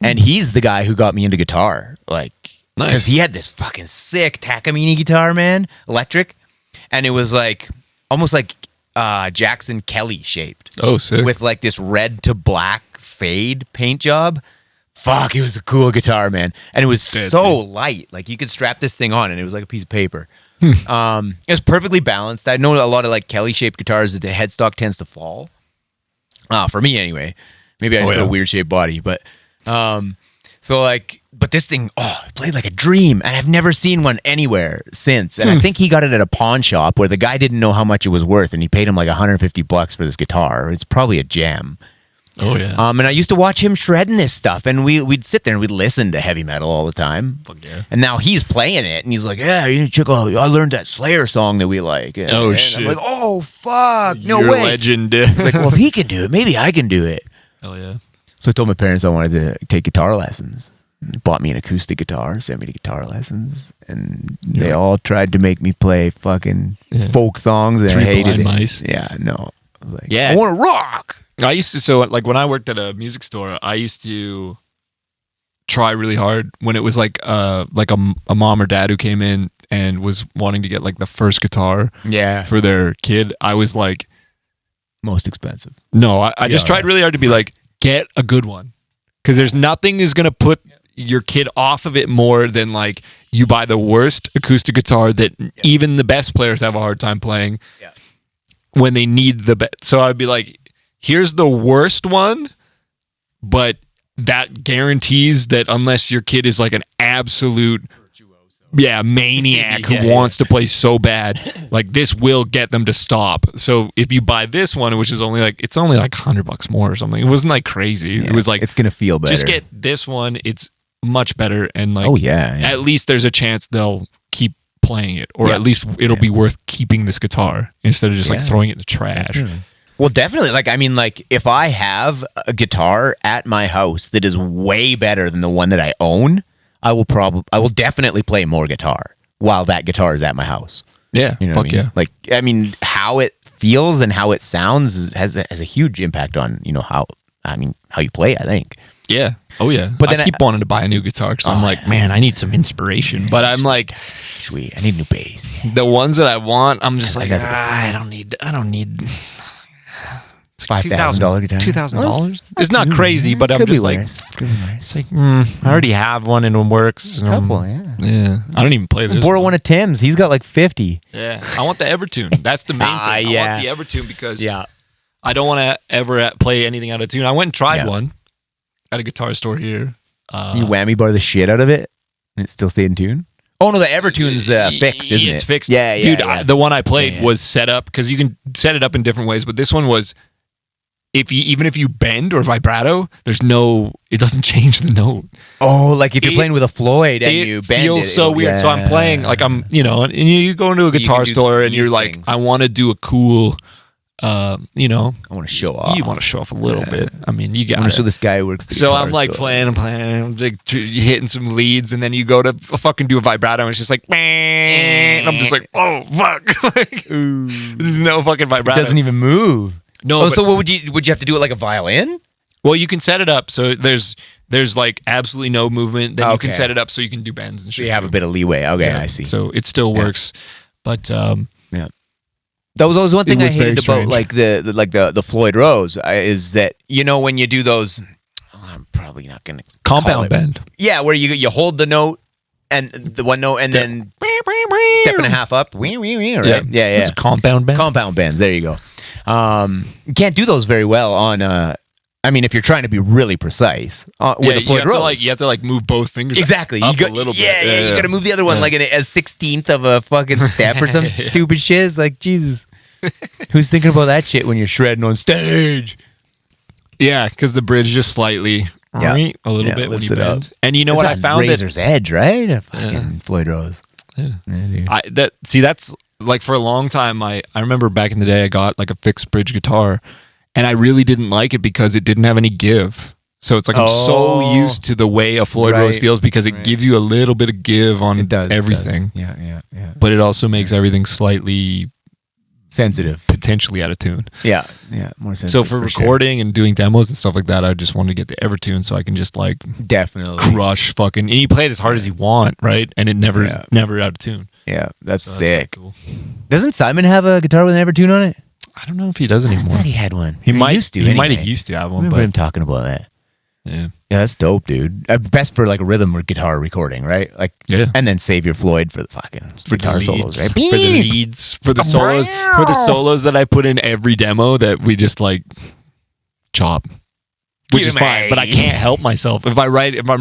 and he's the guy who got me into guitar, like, Nice. because he had this fucking sick Takamine guitar, man, electric, and it was like almost like Jackson Kelly shaped, Oh, sick. with like this red to black fade paint job. Fuck, it was a cool guitar, man. And it was so light. Like you could strap this thing on and it was like a piece of paper. It was perfectly balanced. I know a lot of like Kelly shaped guitars that the headstock tends to fall. For me anyway. Maybe I just got a weird shaped body, but but this thing, it played like a dream, and I've never seen one anywhere since. And I think he got it at a pawn shop where the guy didn't know how much it was worth, and he paid him like $150 for this guitar. It's probably a gem. Oh yeah. And I used to watch him shredding this stuff, and we'd sit there and we'd listen to heavy metal all the time. Fuck yeah. And now he's playing it, and he's like, "Yeah, you need to check out. I learned that Slayer song that we like." Oh, and shit. I'm like, "Oh fuck, no You're way!" a legend. He's like, "Well, if he can do it, maybe I can do it." Hell yeah. So I told my parents I wanted to take guitar lessons. Bought me an acoustic guitar, sent me to guitar lessons, and they all tried to make me play fucking folk songs, and Three I hated Blind it. Mice. Yeah, no. I was like, Yeah. I want to rock. I used to, so like when I worked at a music store, I used to try really hard when it was like a mom or dad who came in and was wanting to get like the first guitar Yeah, for their kid. I was like, most expensive. no, I just tried really hard to be like, get a good one. Because there's nothing is going to put your kid off of it more than like you buy the worst acoustic guitar that even the best players have a hard time playing when they need the best. So I'd be like, here's the worst one, but that guarantees that unless your kid is like an absolute maniac who wants to play so bad, like this will get them to stop. So if you buy this one, which is only like $100 more or something, it wasn't like crazy. It was like, it's gonna feel better. just get this one. It's much better, and like, at least there's a chance they'll keep playing it, or at least it'll be worth keeping this guitar instead of just like throwing it in the trash. Well, definitely. Like, I mean, like, if I have a guitar at my house that is way better than the one that I own, I will definitely play more guitar while that guitar is at my house. Yeah, You know fuck what I mean? yeah. Like, I mean, how it feels and how it sounds has a huge impact on, how you play it, I think. Yeah. Oh yeah. But But then I keep wanting to buy a new guitar because I'm like, man, I need some inspiration. But I'm like, Sweet. I need a new bass. the ones that I want, I'm just like, I don't need. $5,000 guitar. $2,000. It's not crazy, but I'm Could be just like, worse. Could be worse. it's like, I already have one and it works. Couple, yeah. Yeah. I don't even play this. Borrow one of Tim's. He's got like 50. Yeah. I want the Evertune. That's the main thing. I want the Evertune because I don't want to ever play anything out of tune. I went and tried one at a guitar store here. You whammy bar the shit out of it, and it still stayed in tune. Oh no, the Evertune's fixed, isn't it? It's fixed. Yeah, Dude, yeah. the one I played was set up because you can set it up in different ways, but this one was even if you bend or vibrato, it doesn't change the note. Oh, like if you're playing with a Floyd and you bend it. It feels so weird. So I'm playing like and you go into a guitar store and you're like, I want to do a cool I want to show off. You want to show off a little bit. I mean, you got I want to show this guy who works. At the So guitar I'm like store. playing, I'm like hitting some leads, and then you go to fucking do a vibrato, and it's just like, and I'm just like, oh fuck, like, there's no fucking It vibrato. doesn't even move. No. Oh, but- so what would you have to do it like a violin? well, you can set it up so there's like absolutely no movement. Then you can Okay. set it up so you can do bends and So shit. you have too. a bit of leeway. Okay, Yeah. I see. So it still works, but That was one thing I was very hated about strange. like the Floyd Rose is that when you do those, I'm probably not gonna call compound it- bend. Yeah, where you hold the note and the one note, and then step and a half up. Right? Yeah, yeah. It's a compound bend. Compound bends. There you go. You can't do those very well on. I mean, if you're trying to be really precise with a Floyd Rose, you have to move both fingers exactly. up You a little bit. Yeah, you got to move the other one like a 16th of a fucking step or some stupid shit. It's like, Jesus, who's thinking about that shit when you're shredding on stage? Yeah, because the bridge just slightly a little bit when you bend. Up. And you know what I found? Razor's Edge, right? A fucking Floyd Rose. Yeah. That's like for a long time. I remember back in the day, I got like a fixed bridge guitar, and I really didn't like it because it didn't have any give. So it's like I'm so used to the way a Floyd Rose feels because it gives you a little bit of give on everything. Yeah. But it also makes everything slightly sensitive, potentially out of tune. Yeah, more sensitive. So for recording and doing demos and stuff like that, I just wanted to get the Evertune so I can just definitely crush fucking. And you play it as hard as you want, right? And it never out of tune. Yeah, that's sick. Cool. Doesn't Simon have a guitar with an Evertune on it? I don't know if he does anymore. I thought he had one. He might have used to have one. Remember him talking about that. Yeah, that's dope, dude. Best for like a rhythm or guitar recording, right? Like, and then save your Floyd for the fucking guitar solos, right? For the leads, for the solos that I put in every demo that we just chop, which is fine. But I can't help myself if I'm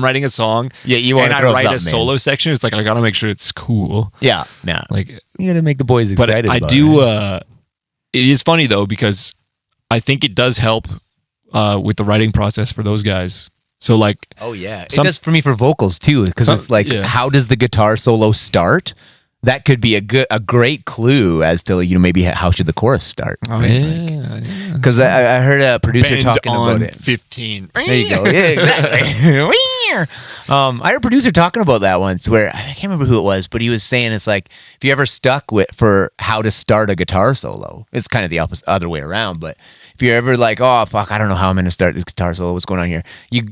writing a song, you want and I write a solo section. It's like I gotta make sure it's cool. Yeah, you gotta make the boys excited. But I do. It is funny though because I think it does help. With the writing process for those guys. So it does for me for vocals too, because it's like, how does the guitar solo start? That could be a great clue as to maybe how should the chorus start. Oh yeah, because I heard a producer talking about it. 15. There you go. Yeah, exactly. I heard a producer talking about that once, where I can't remember who it was, but he was saying it's like if you ever stuck for how to start a guitar solo, it's kind of the other way around, but. If you're ever like, oh, fuck, I don't know how I'm going to start this guitar solo. What's going on here? You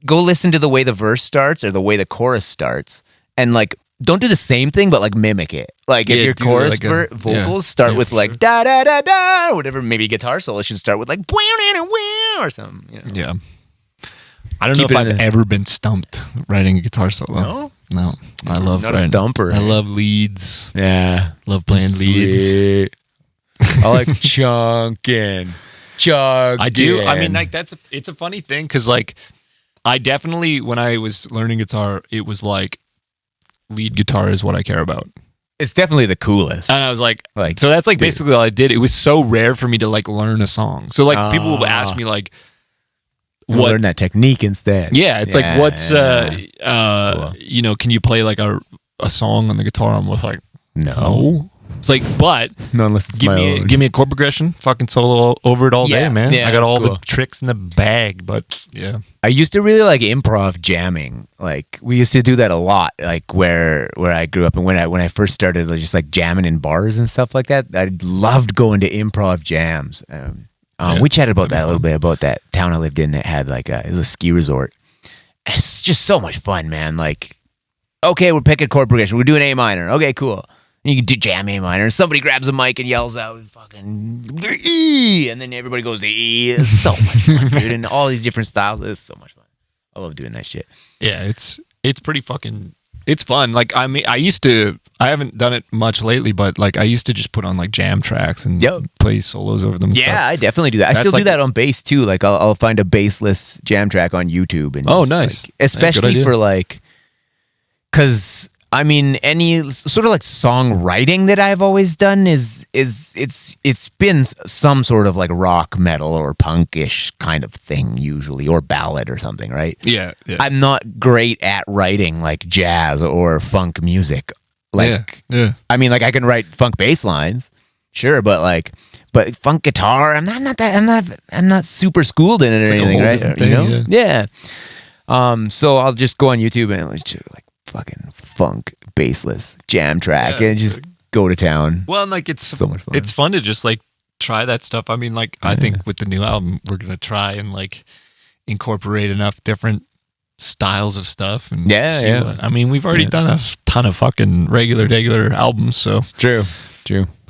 go listen to the way the verse starts or the way the chorus starts. And, don't do the same thing, but, mimic it. Like, if your chorus vocals start with, da-da-da-da, or whatever, maybe guitar solo should start with, or something. Yeah. I don't know if I've ever been stumped writing a guitar solo. No. I love writing. Not a stumper. I love leads. Yeah. Love playing leads. I like chunking. I do. I mean, it's a funny thing because, I definitely, when I was learning guitar, it was lead guitar is what I care about. It's definitely the coolest. And I was so that's basically all I did. It was so rare for me to learn a song. So people will ask me what learn that technique instead. Yeah, it's what's cool. Can you play a song on the guitar? I'm like, no. It's but no, unless it's give me a chord progression, fucking solo over it all day, man. Yeah, I got all the tricks in the bag, but yeah. I used to really like improv jamming. We used to do that a lot. Where I grew up and when I first started just jamming in bars and stuff like that. I loved going to improv jams. We chatted about that a little bit about that town I lived in that had it was a ski resort. It's just so much fun, man. Okay, we're picking chord progression. We're doing A minor. Okay, cool. You can do jam A minor. Somebody grabs a mic and yells out fucking E, and then everybody goes to E. It's so much fun, dude. And all these different styles. It's so much fun. I love doing that shit. Yeah, it's pretty fucking. It's fun. I used to. I haven't done it much lately, but I used to just put on jam tracks and play solos over them. And stuff. I definitely do that. I still do that on bass too. I'll find a bassless jam track on YouTube and nice, especially for because. I mean, any sort of songwriting that I've always done it's been some sort of rock, metal, or punkish kind of thing usually, or ballad or something, right? Yeah. I'm not great at writing jazz or funk music. I mean, I can write funk bass lines, sure, but funk guitar, I'm not super schooled in it or anything, right? Thing, Yeah. So I'll just go on YouTube and fucking funk bassless jam track and just go to town. Well, and it's so much fun. It's fun to just try that stuff. I mean, I think with the new album we're gonna try and incorporate enough different styles of stuff and I mean, we've already done a ton of fucking regular albums, so it's true.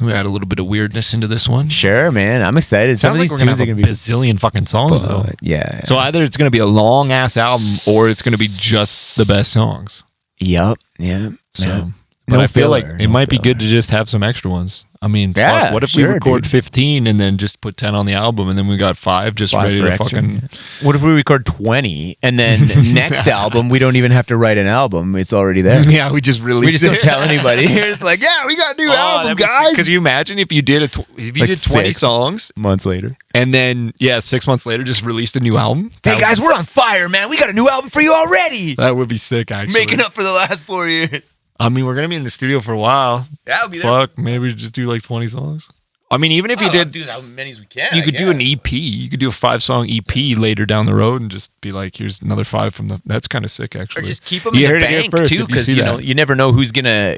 We add a little bit of weirdness into this one. Sure, man. I'm excited. Some of these tunes are gonna be a bazillion fucking songs though. Yeah. So either it's gonna be a long ass album or it's gonna be just the best songs. Yep. Yeah. So, yeah. but No I feel like filler, it no might be filler. good to just have some extra ones. I mean, Yeah, fuck, what if we sure, record dude. 15 and then just put 10 on the album and then we got 5 just 5 ready for to extra. fucking. What if we record 20 and then next album we don't even have to write an album? It's already there. Yeah, we just release We just don't it. tell anybody. It's like, yeah, we got a new album, guys. Could you imagine if you did if you Like did 20 6 songs months later. and then 6 months later just released a new album? Hey guys, we're on fire, man. We got a new album for you already. That would be sick, actually. Making up for the last 4 years. I mean, we're gonna be in the studio for a while. Yeah, I'll be there. Fuck, maybe just do like 20 songs. I mean, even if you did, do as many as we can. you could do an EP. You could do a 5-song EP later down the road and just be like, here's another 5 from the. That's kind of sick, Or actually. just keep them You in heard the it here bank first too, if you because see you that. know you never know who's gonna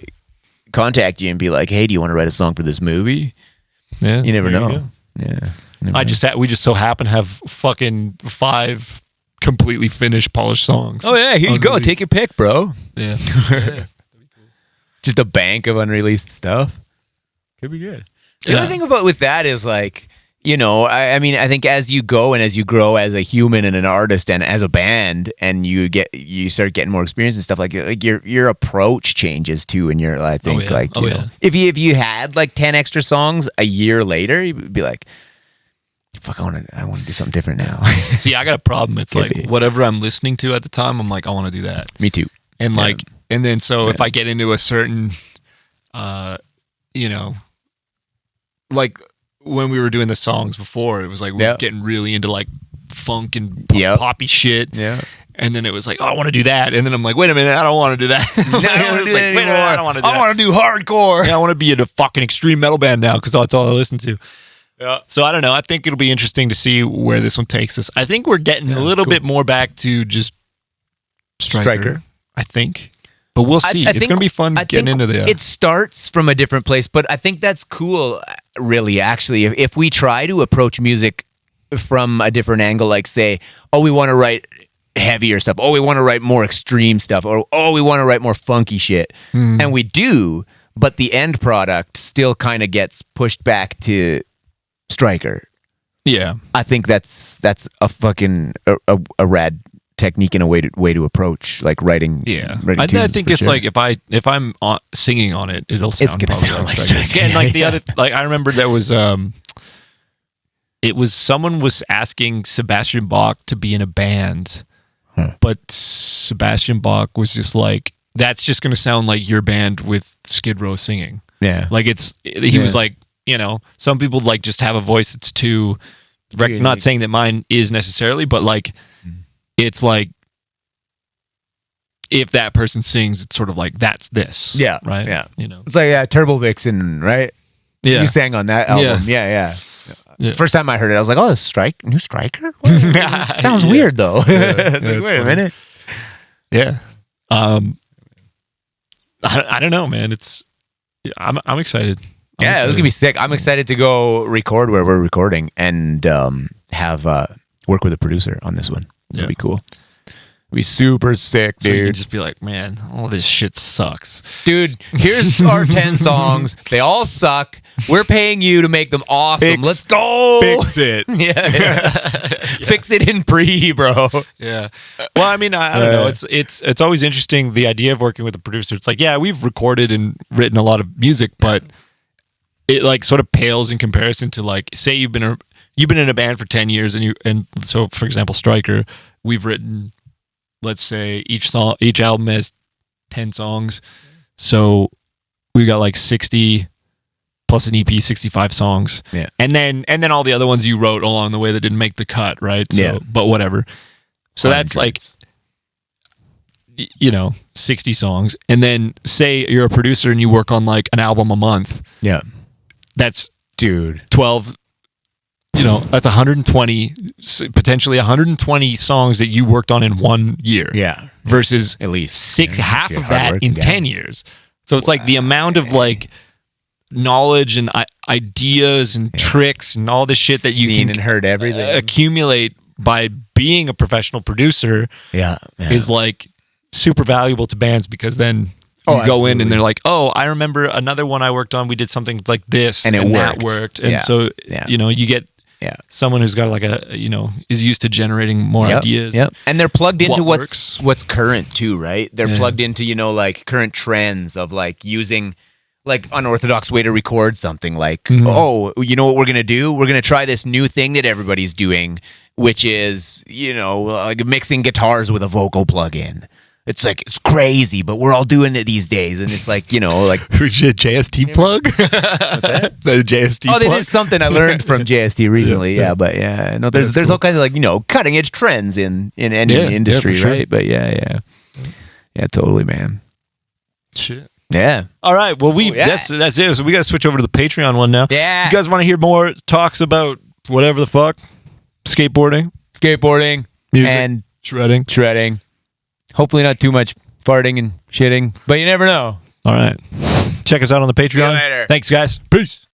contact you and be like, "Hey, do you want to write a song for this movie?" Yeah, You never there know. go. Yeah, We just so happen to have fucking 5 completely finished, polished songs. Oh yeah, here you go. Unreleased. Take your pick, bro. Yeah. Just a bank of unreleased stuff. Could be good. The Yeah. other thing about with that is like, you know, I mean, I think as you go and as you grow as a human and an artist and as a band, and you start getting more experience and stuff like your approach changes too. And you're, I think, yeah. like, Oh, you know, yeah. if you had like 10 extra songs a year later, you'd be like, fuck, I want to do something different now. See, I got a problem. It's Could like be. whatever I'm listening to at the time, I'm like, I want to do that. Me too. And like, and then so if Yeah. I get into a certain, you know, like when we were doing the songs before, it was like we Yeah. were getting really into like funk and Yep. poppy shit. Yeah. And then it was like, oh, I want to do that. And then I'm like, wait a minute, I don't want to do that. I don't want to do that Wait a minute, anymore. I don't want to do I that. want to do hardcore. Yeah, I want to be in a fucking extreme metal band now because that's all I listen to. Yeah. So I don't know. I think it'll be interesting to see where this one takes us. I think we're getting a little cool. bit more back to just Striker. I think. But we'll see. I It's think- going to be fun I getting think into the. It starts from a different place, but I think that's cool, really, actually. If we try to approach music from a different angle, like say, oh, we want to write heavier stuff. Oh, we want to write more extreme stuff. Or, oh, we want to write more funky shit. And we do, but the end product still kind of gets pushed back to Striker. yeah. I think that's a fucking a rad technique and a way to approach like writing. Yeah. writing I tunes, think for it's sure. like if I'm singing on it, it'll sound gonna probably sound like Striker. Striker. And Yeah, like the yeah. other, like I remember there was, it was someone was asking Sebastian Bach to be in a band, but Sebastian Bach was just like, that's just going to sound like your band with Skid Row singing. yeah. Like he was like, you know, some people like just have a voice that's too, unique. not saying that mine is necessarily, but like, it's like, if that person sings, it's sort of like, that's this. Yeah, Right. yeah. You know? It's like Turbo Vixen, right? Yeah. You sang on that album. Yeah. Yeah. First time I heard it, I was like, "Oh, new Striker? What? Sounds Yeah. weird though." It's like, it's wait a funny. minute. Yeah. I don't know, man. I'm excited. I'm Yeah, excited. it's gonna be sick. I'm excited to go record where we're recording and have work with a producer on this one. It'll Yeah. be cool. It'll be super sick, So you can dude. just be like, man, all this shit sucks. Dude, here's our 10 songs. They all suck. We're paying you to make them awesome. Fix- Let's go. it. Yeah. Fix it in pre, bro. Yeah. Well, I mean, I don't know. It's always interesting, the idea of working with a producer. It's like, yeah, we've recorded and written a lot of music, but it like sort of pales in comparison to like, say you've been in a band for 10 years and so for example, Striker, we've written, let's say each album has 10 songs. So we got like 60 plus an EP, 65 songs. Yeah. And then all the other ones you wrote along the way that didn't make the cut, right? So, Yeah. but whatever. So that's like, you know, 60 songs. And then say you're a producer and you work on like an album a month. Yeah. That's Dude. 12, you know, that's 120, potentially 120 songs that you worked on in 1 year. Yeah. Versus At least. half You're of that hardworking in guy. 10 years. So it's like the amount of like knowledge and ideas and tricks and all this shit that you Seen can and heard everything. accumulate by being a professional producer Yeah. is like super valuable to bands because then you Oh, go in and absolutely. they're like, oh, I remember another one I worked on. We did something like this And it that worked. worked. And Yeah. so, Yeah. you know, you get Yeah. someone who's got like is used to generating more ideas. Yep. And they're plugged into What what's current too, right? They're plugged into, like current trends of like using like unorthodox way to record something, like, oh, you know what we're going to do? We're going to try this new thing that everybody's doing, which is, like mixing guitars with a vocal plug-in. It's like, it's crazy, but we're all doing it these days. And it's like, like... JST plug? What's that? The JST plug? Oh, that is something I learned from JST recently. Yeah, but yeah. No, there's cool. all kinds of like, cutting edge trends in any industry, for sure. right? But yeah. Yeah, totally, man. Shit. Yeah. All right. Well, yeah. that's it. So we got to switch over to the Patreon one now. Yeah. You guys want to hear more talks about whatever the fuck? Skateboarding, music, and shredding. Hopefully not too much farting and shitting, but you never know. All right. Check us out on the Patreon. See you later. Thanks, guys. Peace.